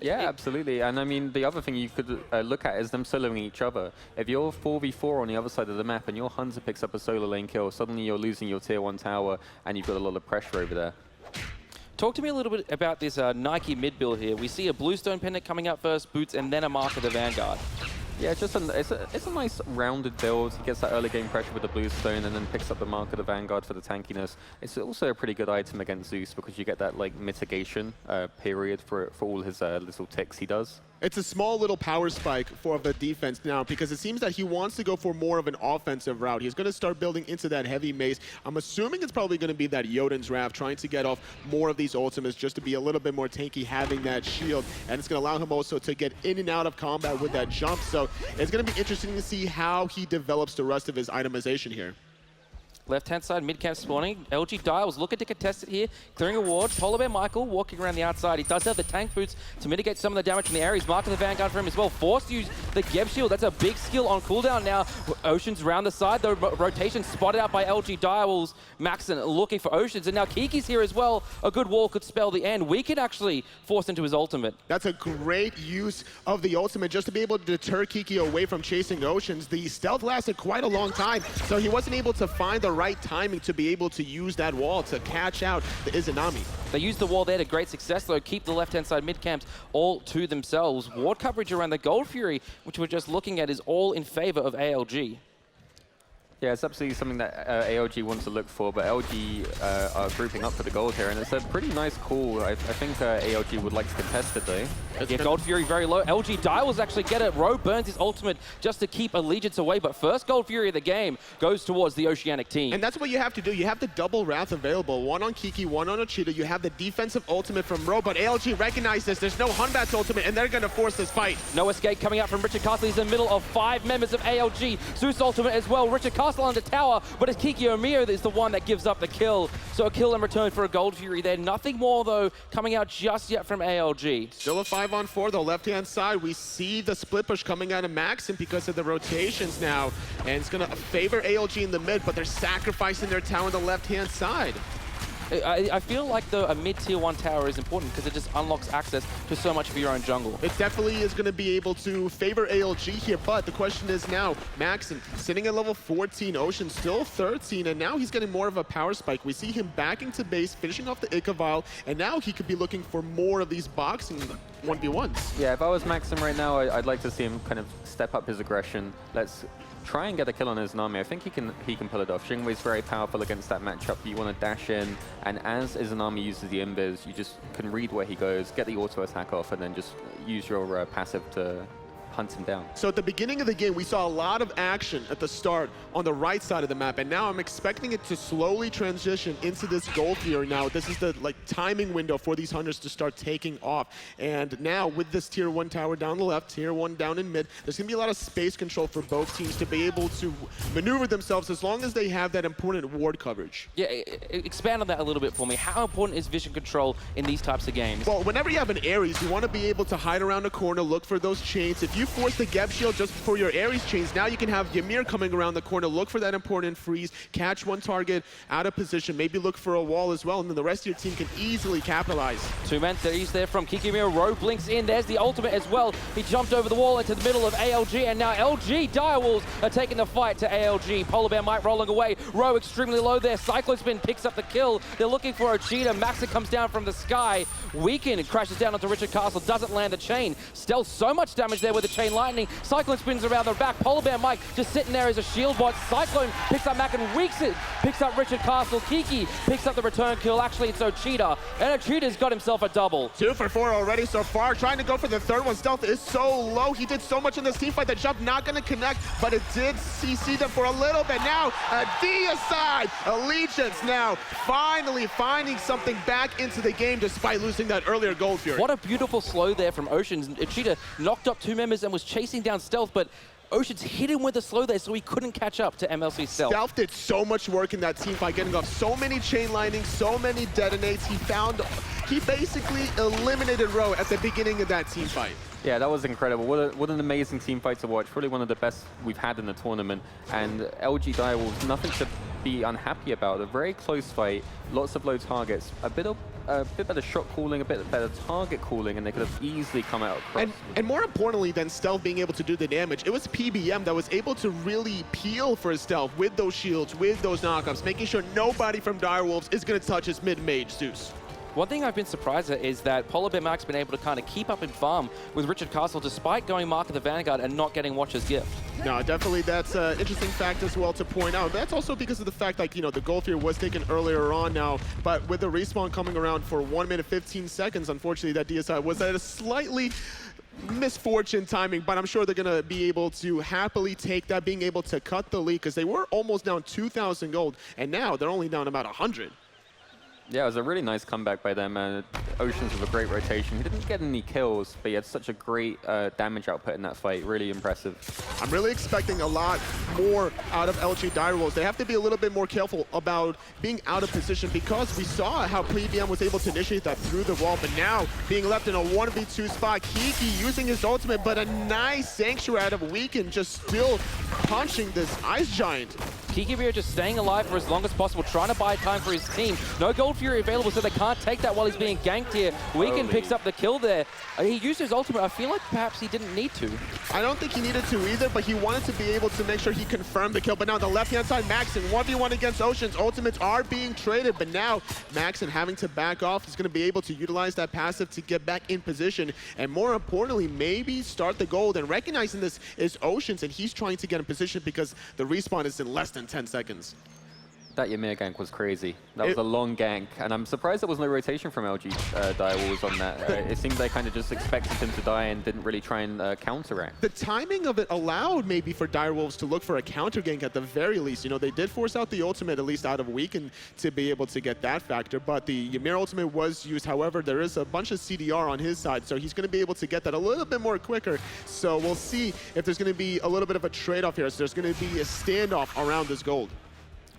Yeah, absolutely. And I mean, the other thing you could look at is them soloing each other. If you're 4v4 on the other side of the map and your hunter picks up a solo lane kill, suddenly you're losing your tier 1 tower and you've got a lot of pressure over there. Talk to me a little bit about this Nike mid build here. We see a Bluestone pendant coming out first, boots, and then a Mark of the Vanguard. Yeah, it's a nice rounded build. He gets that early game pressure with the Bluestone and then picks up the Mark of the Vanguard for the tankiness. It's also a pretty good item against Zeus because you get that like mitigation period for all his little ticks he does. It's a small little power spike for the defense now because it seems that he wants to go for more of an offensive route. He's going to start building into that heavy mace. I'm assuming it's probably going to be that Jotun's Wrath, trying to get off more of these ultimates just to be a little bit more tanky, having that shield. And it's going to allow him also to get in and out of combat with that jump. So it's going to be interesting to see how he develops the rest of his itemization here. Left-hand side, mid-camp spawning. LG Direwolves looking to contest it here, clearing a ward. PolarBearMike walking around the outside. He does have the tank boots to mitigate some of the damage from the Ares. Mark of the Vanguard for him as well. Forced to use the Geb Shield. That's a big skill on cooldown now. Oceans round the side. The rotation spotted out by LG Direwolves. Maxen looking for Oceans. And now Kiki's here as well. A good wall could spell the end. We can actually force into his ultimate. That's a great use of the ultimate just to be able to deter Kiki away from chasing Oceans. The stealth lasted quite a long time, so he wasn't able to find the right timing to be able to use that wall to catch out the Izanami. They used the wall there to great success, though. Keep the left-hand side mid-camps all to themselves. Ward coverage around the Gold Fury, which we're just looking at, is all in favor of ALG. Yeah, it's absolutely something that ALG wants to look for, but LG are grouping up for the gold here, and it's a pretty nice call. I think ALG would like to contest it, though. Yeah, Gold Fury very low. LG Direwolves actually get it. Rowe burns his ultimate just to keep Allegiance away, but first Gold Fury of the game goes towards the Oceanic team. And that's what you have to do. You have the double Wrath available. One on Kiki, one on Ochita. You have the defensive ultimate from Rowe, but ALG recognizes this. There's no Hunbat's ultimate, and they're going to force this fight. No escape coming out from RichardCastle. He's in the middle of 5 members of ALG. Zeus ultimate as well. RichardCastle Castle under tower, but it's kikiomeo that is the one that gives up the kill. So a kill in return for a Gold Fury there. Nothing more, though, coming out just yet from ALG. Still a 5-on-4, though, left-hand side. We see the split push coming out of Maxen because of the rotations now. And it's going to favor ALG in the mid, but they're sacrificing their tower on the left-hand side. I feel like a mid-tier 1 tower is important because it just unlocks access to so much of your own jungle. It definitely is going to be able to favor ALG here, but the question is now, Maxen sitting at level 14, Ocean still 13, and now he's getting more of a power spike. We see him backing to base, finishing off the Ikavile, and now he could be looking for more of these boxing 1v1s. Yeah, if I was Maxen right now, I'd like to see him kind of step up his aggression. Let's try and get a kill on Izanami. I think he can pull it off. Xingwei's very powerful against that matchup. You want to dash in, and as Izanami uses the invis, you just can read where he goes, get the auto attack off, and then just use your passive to hunt him down. So at the beginning of the game, we saw a lot of action at the start on the right side of the map, and now I'm expecting it to slowly transition into this Gold Fury. Now, this is the timing window for these hunters to start taking off. And now with this tier 1 tower down the left, tier 1 down in mid, there's gonna be a lot of space control for both teams to be able to maneuver themselves as long as they have that important ward coverage. Yeah, expand on that a little bit for me. How important is vision control in these types of games? Well, whenever you have an Ares, you want to be able to hide around a corner, look for those chains. If you force the Geb Shield just for your Ares chains, now you can have Ymir coming around the corner, look for that important freeze, catch one target out of position, maybe look for a wall as well, and then the rest of your team can easily capitalize. Two-man series there from kikiomeo. Rowe blinks in. There's the ultimate as well. He jumped over the wall into the middle of ALG, and now LG Direwolves are taking the fight to ALG. PolarBearMike rolling away. Rowe extremely low there. CycloneSpin picks up the kill. They're looking for Ochita. Maxen comes down from the sky. Weaken crashes down onto RichardCastle. Doesn't land a chain. Still so much damage there with the chain lightning. Cyclone spins around the back. PolarBearMike just sitting there as a shield bot. Cyclone picks up Mac and weaks it. Picks up RichardCastle. Kiki picks up the return kill. Actually, it's Ochita. And Ochita's got himself a double. 2 for 4 already so far. Trying to go for the third one. Stealth is so low. He did so much in this teamfight. The jump not going to connect, but it did CC them for a little bit. Now, a Decisive. Allegiance now finally finding something back into the game despite losing that earlier Gold Fury. What a beautiful slow there from Oceans. Ochita knocked up 2 members and was chasing down Stealth, but Oceans hit him with a slow there, so he couldn't catch up to MLC Stealth. Stealth did so much work in that team fight, getting off so many chain lightnings, so many detonates. He basically eliminated Rowe at the beginning of that team fight. Yeah, that was incredible. What an amazing team fight to watch. Really one of the best we've had in the tournament. And LG Direwolves, nothing to be unhappy about. A very close fight, lots of low targets, a bit better shot calling, a bit better target calling, and they could have easily come out across. And more importantly than Stealth being able to do the damage, it was PBM that was able to really peel for Stealth with those shields, with those knockups, making sure nobody from Direwolves is going to touch his mid-mage Zeus. One thing I've been surprised at is that PolarBearMike's been able to kind of keep up in farm with RichardCastle despite going Mark of the Vanguard and not getting Watcher's Gift. No, definitely that's an interesting fact as well to point out. That's also because of the fact, like, you know, the Gold Fury was taken earlier on now, but with the respawn coming around for 1 minute 15 seconds, unfortunately that DSI was at a slightly misfortune timing, but I'm sure they're going to be able to happily take that, being able to cut the lead because they were almost down 2,000 gold, and now they're only down about 100. Yeah, it was a really nice comeback by them. Oceans with a great rotation. He didn't get any kills, but he had such a great damage output in that fight. Really impressive. I'm really expecting a lot more out of LG Direwolves. They have to be a little bit more careful about being out of position because we saw how PBM was able to initiate that through the wall, but now being left in a 1v2 spot. Kiki using his ultimate, but a nice Sanctuary out of Weaken, just still punching this Ice Giant. kikiomeo just staying alive for as long as possible, trying to buy time for his team. No Gold Fury available, so they can't take that while he's being ganked here. Weaken picks up the kill there. He used his ultimate. I feel like perhaps he didn't need to. I don't think he needed to either, but he wanted to be able to make sure he confirmed the kill. But now on the left-hand side, Maxen, 1v1 against Oceans. Ultimates are being traded, but now Maxen having to back off. He's going to be able to utilize that passive to get back in position, and more importantly, maybe start the gold. And recognizing this is Oceans, and he's trying to get in position because the respawn is in less than 10 seconds. That Ymir gank was crazy. That was a long gank, and I'm surprised there was no rotation from LG Direwolves on that. It seemed they kind of just expected him to die and didn't really try and counteract. The timing of it allowed maybe for Direwolves to look for a counter gank at the very least. You know, they did force out the ultimate at least out of Weaken to be able to get that factor, but the Ymir ultimate was used. However, there is a bunch of CDR on his side, so he's going to be able to get that a little bit more quicker. So we'll see if there's going to be a little bit of a trade-off here. So there's going to be a standoff around this gold.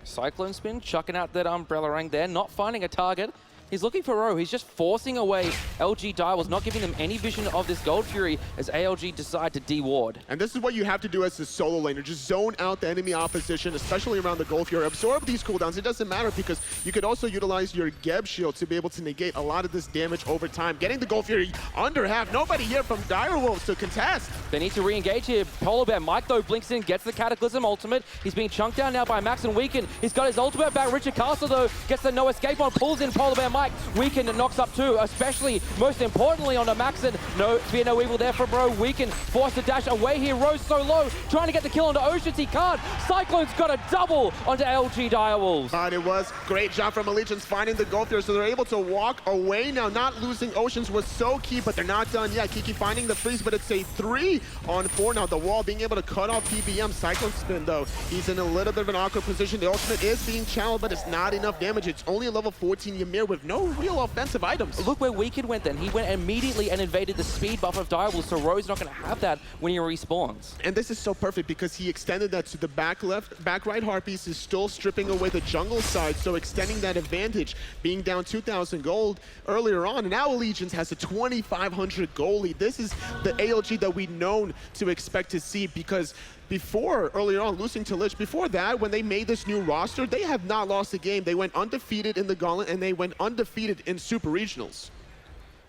CycloneSpin chucking out that umbrella ring there, not finding a target. He's looking for Rowe. He's just forcing away LG Direwolves, not giving them any vision of this Gold Fury as ALG decide to de-ward. And this is what you have to do as a solo laner. Just zone out the enemy opposition, especially around the Gold Fury. Absorb these cooldowns. It doesn't matter because you could also utilize your Geb shield to be able to negate a lot of this damage over time. Getting the Gold Fury under half. Nobody here from Direwolves to contest. They need to re-engage here. PolarBearMike, though, blinks in, gets the Cataclysm ultimate. He's being chunked down now by Maxen Weaken. He's got his ultimate back. RichardCastle, though, gets the no escape on, pulls in PolarBearMike. Weaken knocks up two, especially, most importantly, on a Maxen. No fear, no evil there from Rowe. Weaken forced to dash away here. Rowe's so low, trying to get the kill onto Oceans. He can't. Cyclone's got a double onto LG Direwolves. And it was great job from Allegiance finding the Gold Fury, so they're able to walk away now. Not losing Oceans was so key, but they're not done yet. Kiki finding the freeze, but it's a 3-on-4 now. The wall being able to cut off PBM. CycloneSpin, though, he's in a little bit of an awkward position. The ultimate is being channeled, but it's not enough damage. It's only a level 14 Ymir with no real offensive items. Look where Weaken went then. He went immediately and invaded the speed buff of Direwolves, so Rowe's not going to have that when he respawns. And this is so perfect because he extended that to the back left. Back right Harpies is still stripping away the jungle side, so extending that advantage, being down 2,000 gold earlier on. And now Allegiance has a 2,500 gold lead. This is the ALG that we've known to expect to see because before, earlier on, losing to Lich, before that, when they made this new roster, they have not lost a game. They went undefeated in the Gauntlet, and they went undefeated in Super Regionals.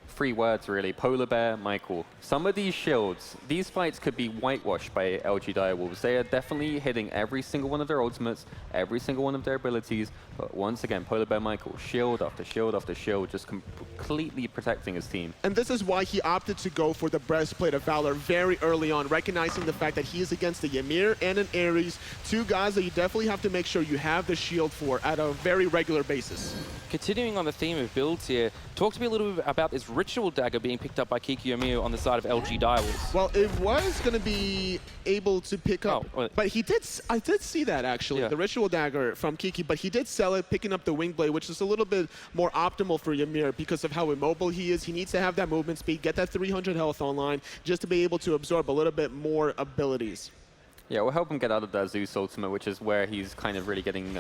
3 words, really. PolarBearMike. Some of these shields, these fights could be whitewashed by LG Direwolves. They are definitely hitting every single one of their ultimates, every single one of their abilities. But once again, PolarBearMike, shield after shield after shield, just completely protecting his team. And this is why he opted to go for the Breastplate of Valor very early on, recognizing the fact that he is against a Ymir and an Ares, 2 guys that you definitely have to make sure you have the shield for at a very regular basis. Continuing on the theme of builds here, talk to me a little bit about this Ritual Dagger being picked up by kikiomeo on the side of LG Direwolves. Well, it was going to be able to pick up, but he did. I did see that actually, the Ritual Dagger from Kiki, but he did sell it, picking up the Wing Blade, which is a little bit more optimal for Ymir because of how immobile he is. He needs to have that movement speed, get that 300 health online, just to be able to absorb a little bit more abilities. Yeah, we'll help him get out of that Zeus ultimate, which is where he's kind of really getting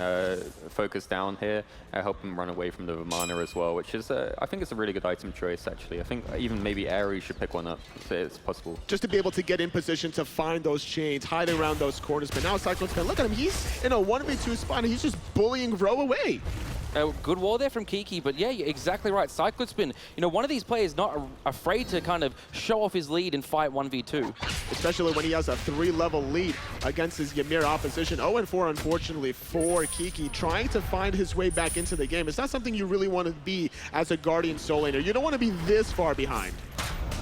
focused down here. I help him run away from the Vamana as well, which is, I think it's a really good item choice, actually. I think even maybe Ares should pick one up if it's possible. Just to be able to get in position to find those chains, hide around those corners. But now CycloneSpin, look at him, he's in a 1v2 spot, and he's just bullying Rowe away. Good wall there from Kiki, but yeah, you're exactly right. CycloneSpin, you know, one of these players not afraid to kind of show off his lead and fight 1v2. Especially when he has a 3-level lead against his Ymir opposition. 0-4, unfortunately, for Kiki, trying to find his way back into the game. It's not something you really want to be as a Guardian Soul laner. You don't want to be this far behind.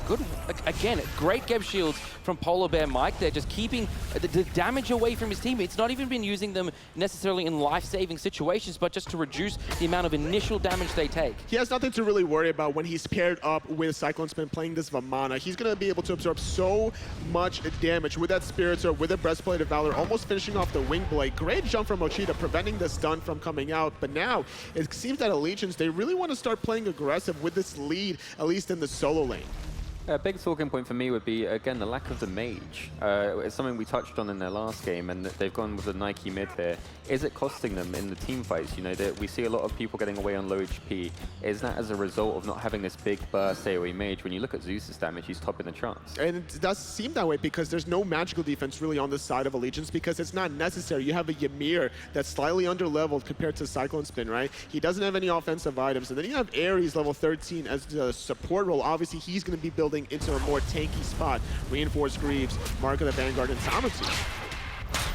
Good, again, great Geb shields from PolarBearMike. They're just keeping the damage away from his team. It's not even been using them necessarily in life-saving situations, but just to reduce the amount of initial damage they take. He has nothing to really worry about when he's paired up with CycloneSpin playing this Vamana. He's going to be able to absorb so much damage with that Spirit Sword, with a Breastplate of Valor, almost finishing off the Wing Blade. Great jump from Ochita, preventing the stun from coming out. But now, it seems that Allegiance, they really want to start playing aggressive with this lead, at least in the solo lane. A big talking point for me would be, again, the lack of the mage. It's something we touched on in their last game, and they've gone with the Nike mid here. Is it costing them in the team fights? You know, we see a lot of people getting away on low HP. Is that as a result of not having this big burst AoE mage? When you look at Zeus's damage, he's top in the charts. And it does seem that way because there's no magical defense really on the side of Allegiance because it's not necessary. You have a Ymir that's slightly under-leveled compared to CycloneSpin, right? He doesn't have any offensive items. And then you have Ares, level 13, as the support role. Obviously, he's going to be building into a more tanky spot. Reinforced Greaves, Mark of the Vanguard, and Tamatu.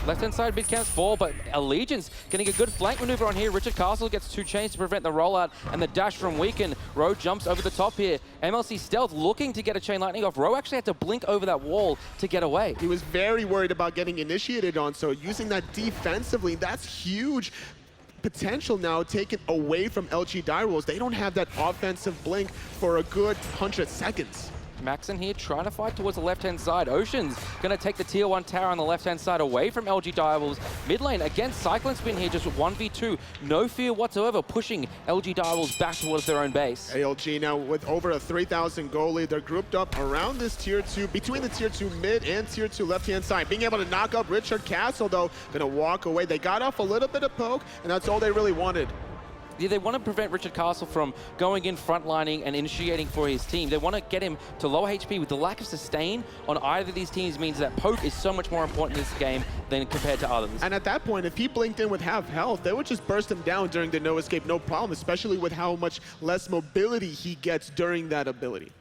Left-hand side, mid camps fall, but Allegiance getting a good flank maneuver on here. RichardCastle gets 2 chains to prevent the rollout, and the dash from Weaken. Rowe jumps over the top here. MLC Stealth looking to get a chain lightning off. Rowe actually had to blink over that wall to get away. He was very worried about getting initiated on, so using that defensively, that's huge. potential now taken away from LG Direwolves. They don't have that offensive blink for a good 100 seconds. Maxen here trying to fight towards the left-hand side. Ocean's going to take the tier 1 tower on the left-hand side away from LG Direwolves. Mid lane against CycloneSpin here, just 1v2. No fear whatsoever, pushing LG Direwolves back towards their own base. ALG now with over a 3,000 goal lead. They're grouped up around this tier 2, between the tier 2 mid and tier 2 left-hand side. Being able to knock up RichardCastle, though, going to walk away. They got off a little bit of poke, and that's all they really wanted. Yeah, they want to prevent RichardCastle from going in frontlining and initiating for his team. They want to get him to low HP. With the lack of sustain on either of these teams means that poke is so much more important in this game than compared to others. And at that point, if he blinked in with half health, they would just burst him down during the no escape, no problem, especially with how much less mobility he gets during that ability.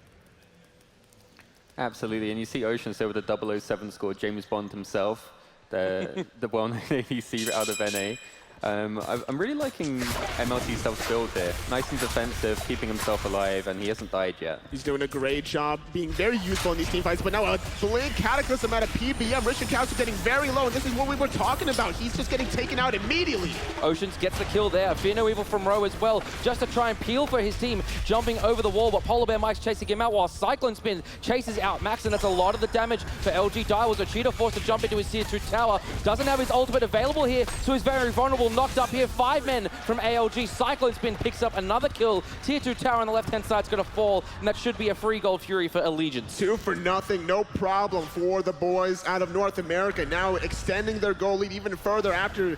Absolutely, and you see Ocean there with a 007 score, James Bond himself, the well-known ADC out of NA. I'm really liking MLC's self-build here. Nice and defensive, keeping himself alive, and he hasn't died yet. He's doing a great job, being very useful in these team fights, but now a blink cataclysm out of PBM. RichardCastle getting very low, and this is what we were talking about. He's just getting taken out immediately. Oceans gets the kill there. Fear no evil from Rowe as well, just to try and peel for his team, jumping over the wall, but PolarBearMike's chasing him out while CycloneSpin chases out Maxen. That's a lot of the damage for LG Direwolves. Ochita forced to jump into his tier 2 tower. Doesn't have his ultimate available here, so he's very vulnerable. Knocked up here, 5 men from ALG. CycloneSpin picks up another kill. Tier 2 tower on the left-hand side is going to fall, and that should be a free gold Fury for Allegiance. 2 for nothing, no problem for the boys out of North America. Now extending their goal lead even further after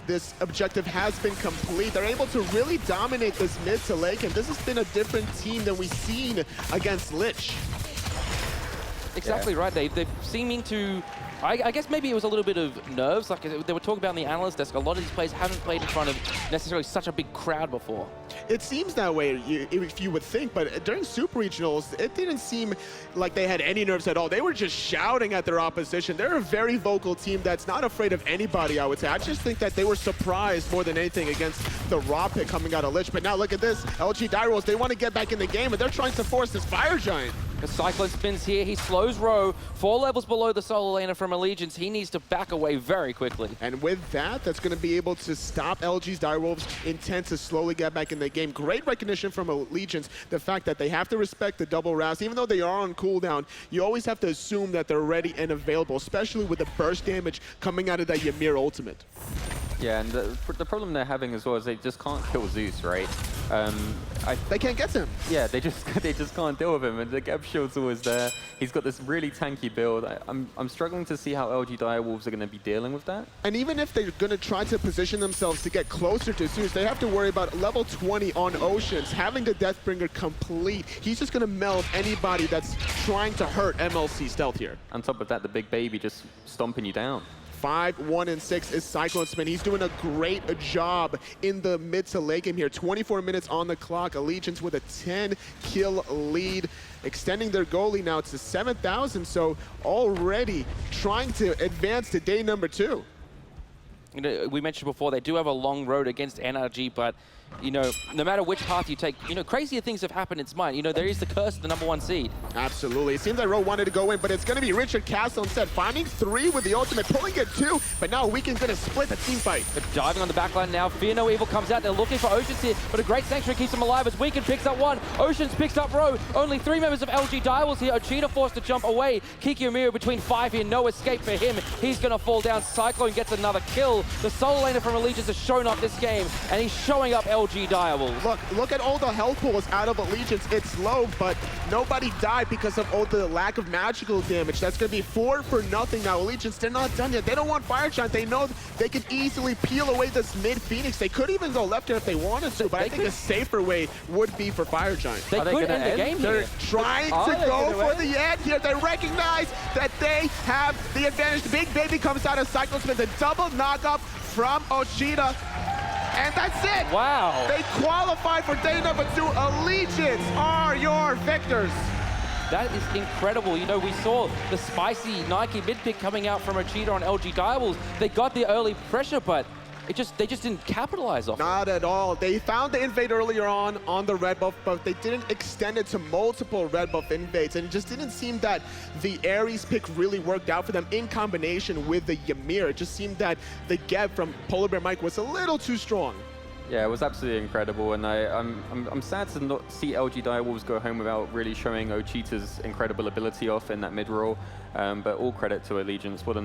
this objective has been complete. They're able to really dominate this mid to late game. This has been a different team than we've seen against Lich. Exactly right. They're seeming to... I guess maybe it was a little bit of nerves, like they were talking about in the analyst desk. A lot of these players haven't played in front of necessarily such a big crowd before. It seems that way, if you would think, but during Super Regionals, it didn't seem like they had any nerves at all. They were just shouting at their opposition. They're a very vocal team that's not afraid of anybody, I would say. I just think that they were surprised more than anything against the raw pick coming out of Lich. But now look at this, LG Direwolves, they want to get back in the game, and they're trying to force this Fire Giant. The CycloneSpin's here, he slows Rowe, 4 levels below the solo laner from Allegiance. He needs to back away very quickly. And with that, that's going to be able to stop LG's Direwolves' intent to slowly get back in the game. Great recognition from Allegiance, the fact that they have to respect the double RAS. Even though they are on cooldown, you always have to assume that they're ready and available, especially with the burst damage coming out of that Ymir ultimate. Yeah, and the problem they're having as well is they just can't kill Zeus, right? They can't get to him. Yeah, they just can't deal with him, and the Geb shield's always there. He's got this really tanky build. I'm struggling to see how LG Direwolves are going to be dealing with that. And even if they're going to try to position themselves to get closer to Zeus, they have to worry about level 20 on Oceans, having the Deathbringer complete. He's just going to melt anybody that's trying to hurt MLC stealth here. On top of that, the big baby just stomping you down. 5, 1, and 6 is CycloneSpin. He's doing a great job in the mid to late game here. 24 minutes on the clock. Allegiance with a 10-kill lead, extending their goal lead now to 7,000. So already trying to advance to day number 2. You know, we mentioned before, they do have a long road against NRG, but you know, no matter which path you take, you know, crazier things have happened in Smite. You know, there is the curse of the #1 seed. Absolutely. It seems like Rowe wanted to go in, but it's going to be RichardCastle instead, finding 3 with the ultimate, pulling it 2, but now Weekend's going to split the team fight. They're diving on the backline now. Fear no evil comes out. They're looking for Oceans here, but a great Sanctuary keeps them alive as Weekend picks up 1. Oceans picks up Rowe. Only 3 members of LG Direwolves here. Ochita forced to jump away. Kikiomeo between 5 here. No escape for him. He's going to fall down. Cyclone gets another kill. The solo laner from Allegiance has shown up this game, and he's showing up LG Direwolves. Look at all the health pools out of Allegiance. It's low, but nobody died because of all the lack of magical damage. That's going to be 4 for nothing now. Allegiance, they're not done yet. They don't want Fire Giant. They know they can easily peel away this mid Phoenix. They could even go left here if they wanted to, but I think a safer way would be for Fire Giant. They could end the game here. They're trying to go for the end here. They recognize that they have the advantage. The big baby comes out of CycloneSpin. The double knockup from Ochita. And that's it. Wow. They qualify for day number 2. Allegiance are your victors. That is incredible. You know, we saw the spicy Nike mid pick coming out from Ochita on LG Direwolves. They got the early pressure, but they just didn't capitalize off it. Not at all. They found the invade earlier on the red buff, but they didn't extend it to multiple red buff invades, and it just didn't seem that the Ares pick really worked out for them in combination with the Ymir. It just seemed that the get from PolarBearMike was a little too strong. Yeah, it was absolutely incredible, and I'm sad to not see LG Direwolves go home without really showing Ochita's incredible ability off in that mid-roll, but all credit to Allegiance. What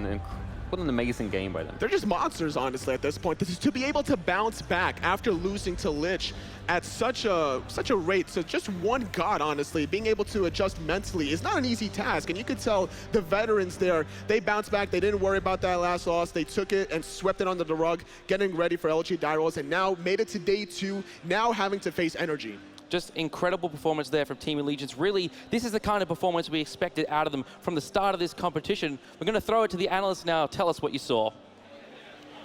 an amazing game by them. They're just monsters, honestly, at this point. To be able to bounce back after losing to Lich at such a rate, so just one god, honestly, being able to adjust mentally is not an easy task, and you could tell the veterans there, they bounced back, they didn't worry about that last loss, they took it and swept it under the rug, getting ready for LG Direwolves, and now made it to day 2, now having to face Energy. Just incredible performance there from Team Allegiance. Really, this is the kind of performance we expected out of them from the start of this competition. We're going to throw it to the analysts now. Tell us what you saw.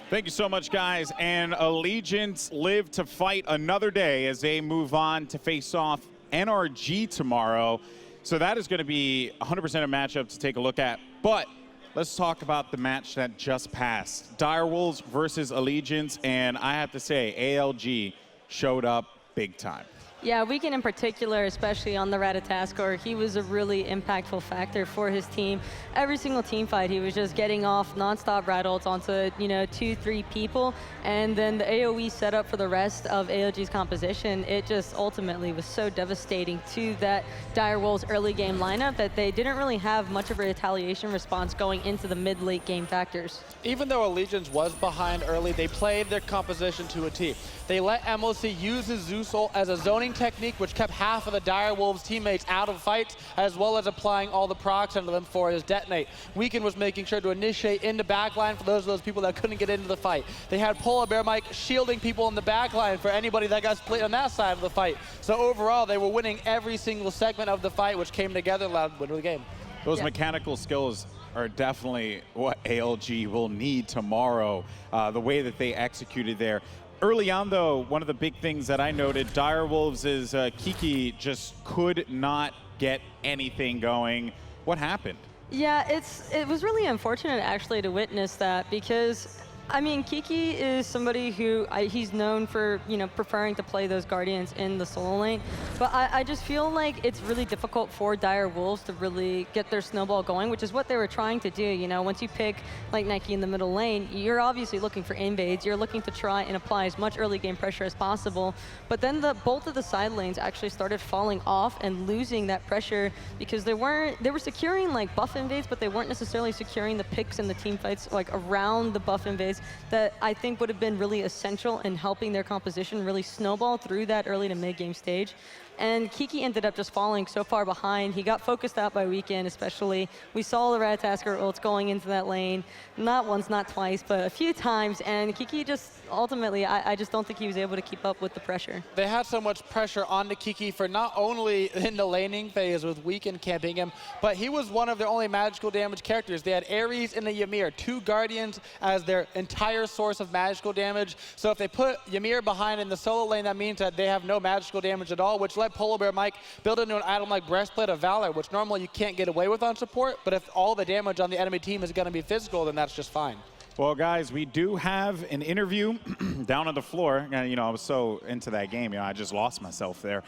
Thank you so much, guys. And Allegiance live to fight another day as they move on to face off NRG tomorrow. So that is going to be 100% a matchup to take a look at. But let's talk about the match that just passed. Direwolves versus Allegiance. And I have to say, ALG showed up big time. Yeah, Weekend in particular, especially on the Ratatoskr, he was a really impactful factor for his team. Every single team fight, he was just getting off non-stop rat ults onto, 2-3 people, and then the AoE setup for the rest of AOG's composition, it just ultimately was so devastating to that Direwolves early game lineup that they didn't really have much of a retaliation response going into the mid-late game factors. Even though Allegiance was behind early, they played their composition to a T. They let MLC use his Zeus ult as a zoning technique, which kept half of the Direwolves teammates out of fights, as well as applying all the procs into them for his detonate. Weekend was making sure to initiate into backline for those people that couldn't get into the fight. They had PolarBearMike shielding people in the backline for anybody that got split on that side of the fight. So overall, they were winning every single segment of the fight, which came together and allowed win the game. Those mechanical skills are definitely what ALG will need tomorrow, the way that they executed there. Early on, though, one of the big things that I noted, Direwolves' Kiki just could not get anything going. What happened? Yeah, it was really unfortunate, actually, to witness that, because I mean, Kiki is somebody who, he's known for, preferring to play those Guardians in the solo lane. But I just feel like it's really difficult for Direwolves to really get their snowball going, which is what they were trying to do. Once you pick like Nike in the middle lane, you're obviously looking for invades. You're looking to try and apply as much early game pressure as possible. But then both of the side lanes actually started falling off and losing that pressure because they were securing like buff invades, but they weren't necessarily securing the picks and the team fights like around the buff invades that I think would have been really essential in helping their composition really snowball through that early to mid-game stage. And Kiki ended up just falling so far behind. He got focused out by Weekend, especially. We saw the Ratatoskr ults going into that lane, not once, not twice, but a few times. And Kiki just, ultimately, I just don't think he was able to keep up with the pressure. They had so much pressure onto Kiki for not only in the laning phase with Weekend camping him, but he was one of their only magical damage characters. They had Ares and the Ymir, 2 Guardians as their entire source of magical damage. So if they put Ymir behind in the solo lane, that means that they have no magical damage at all, which let PolarBearMike build into an item like Breastplate of Valor, which normally you can't get away with on support, but if all the damage on the enemy team is going to be physical, then that's just fine. Well, guys, we do have an interview down on the floor. And, I was so into that game, I just lost myself there.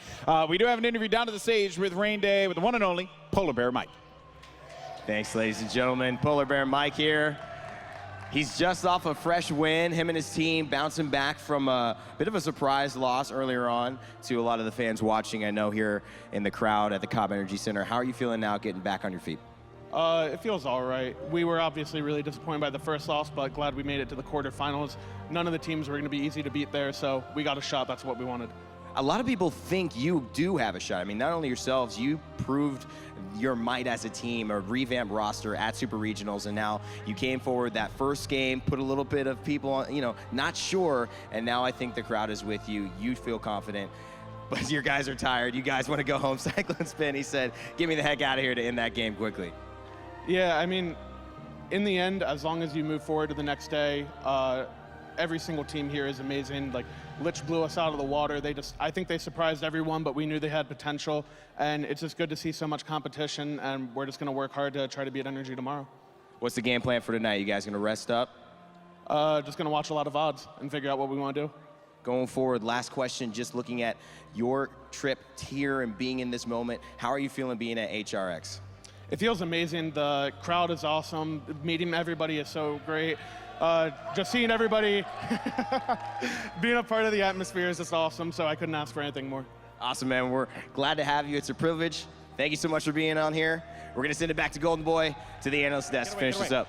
We do have an interview down to the stage with Rain Day with the one and only PolarBearMike. Thanks, ladies and gentlemen. PolarBearMike here. He's just off a fresh win. Him and his team bouncing back from a bit of a surprise loss earlier on to a lot of the fans watching, I know, here in the crowd at the Cobb Energy Center. How are you feeling now getting back on your feet? It feels all right. We were obviously really disappointed by the first loss, but glad we made it to the quarterfinals. None of the teams were going to be easy to beat there, so we got a shot. That's what we wanted. A lot of people think you do have a shot. I mean, not only yourselves, you proved your might as a team, a revamped roster at Super Regionals, and now you came forward that first game, put a little bit of people on, not sure, and now I think the crowd is with you. You feel confident, but your guys are tired. You guys want to go home. CycloneSpin, he said, get me the heck out of here to end that game quickly. Yeah, I mean, in the end, as long as you move forward to the next day, every single team here is amazing. Like, Lich blew us out of the water. I think they surprised everyone, but we knew they had potential. And it's just good to see so much competition, and we're just going to work hard to try to beat Energy tomorrow. What's the game plan for tonight? You guys going to rest up? just going to watch a lot of VODs and figure out what we want to do. Going forward, last question, just looking at your trip here and being in this moment, how are you feeling being at HRX? It feels amazing. The crowd is awesome. Meeting everybody is so great. Just seeing everybody, being a part of the atmosphere is just awesome, so I couldn't ask for anything more. Awesome, man. We're glad to have you. It's a privilege. Thank you so much for being on here. We're going to send it back to Golden Boy to the analyst desk to finish this up.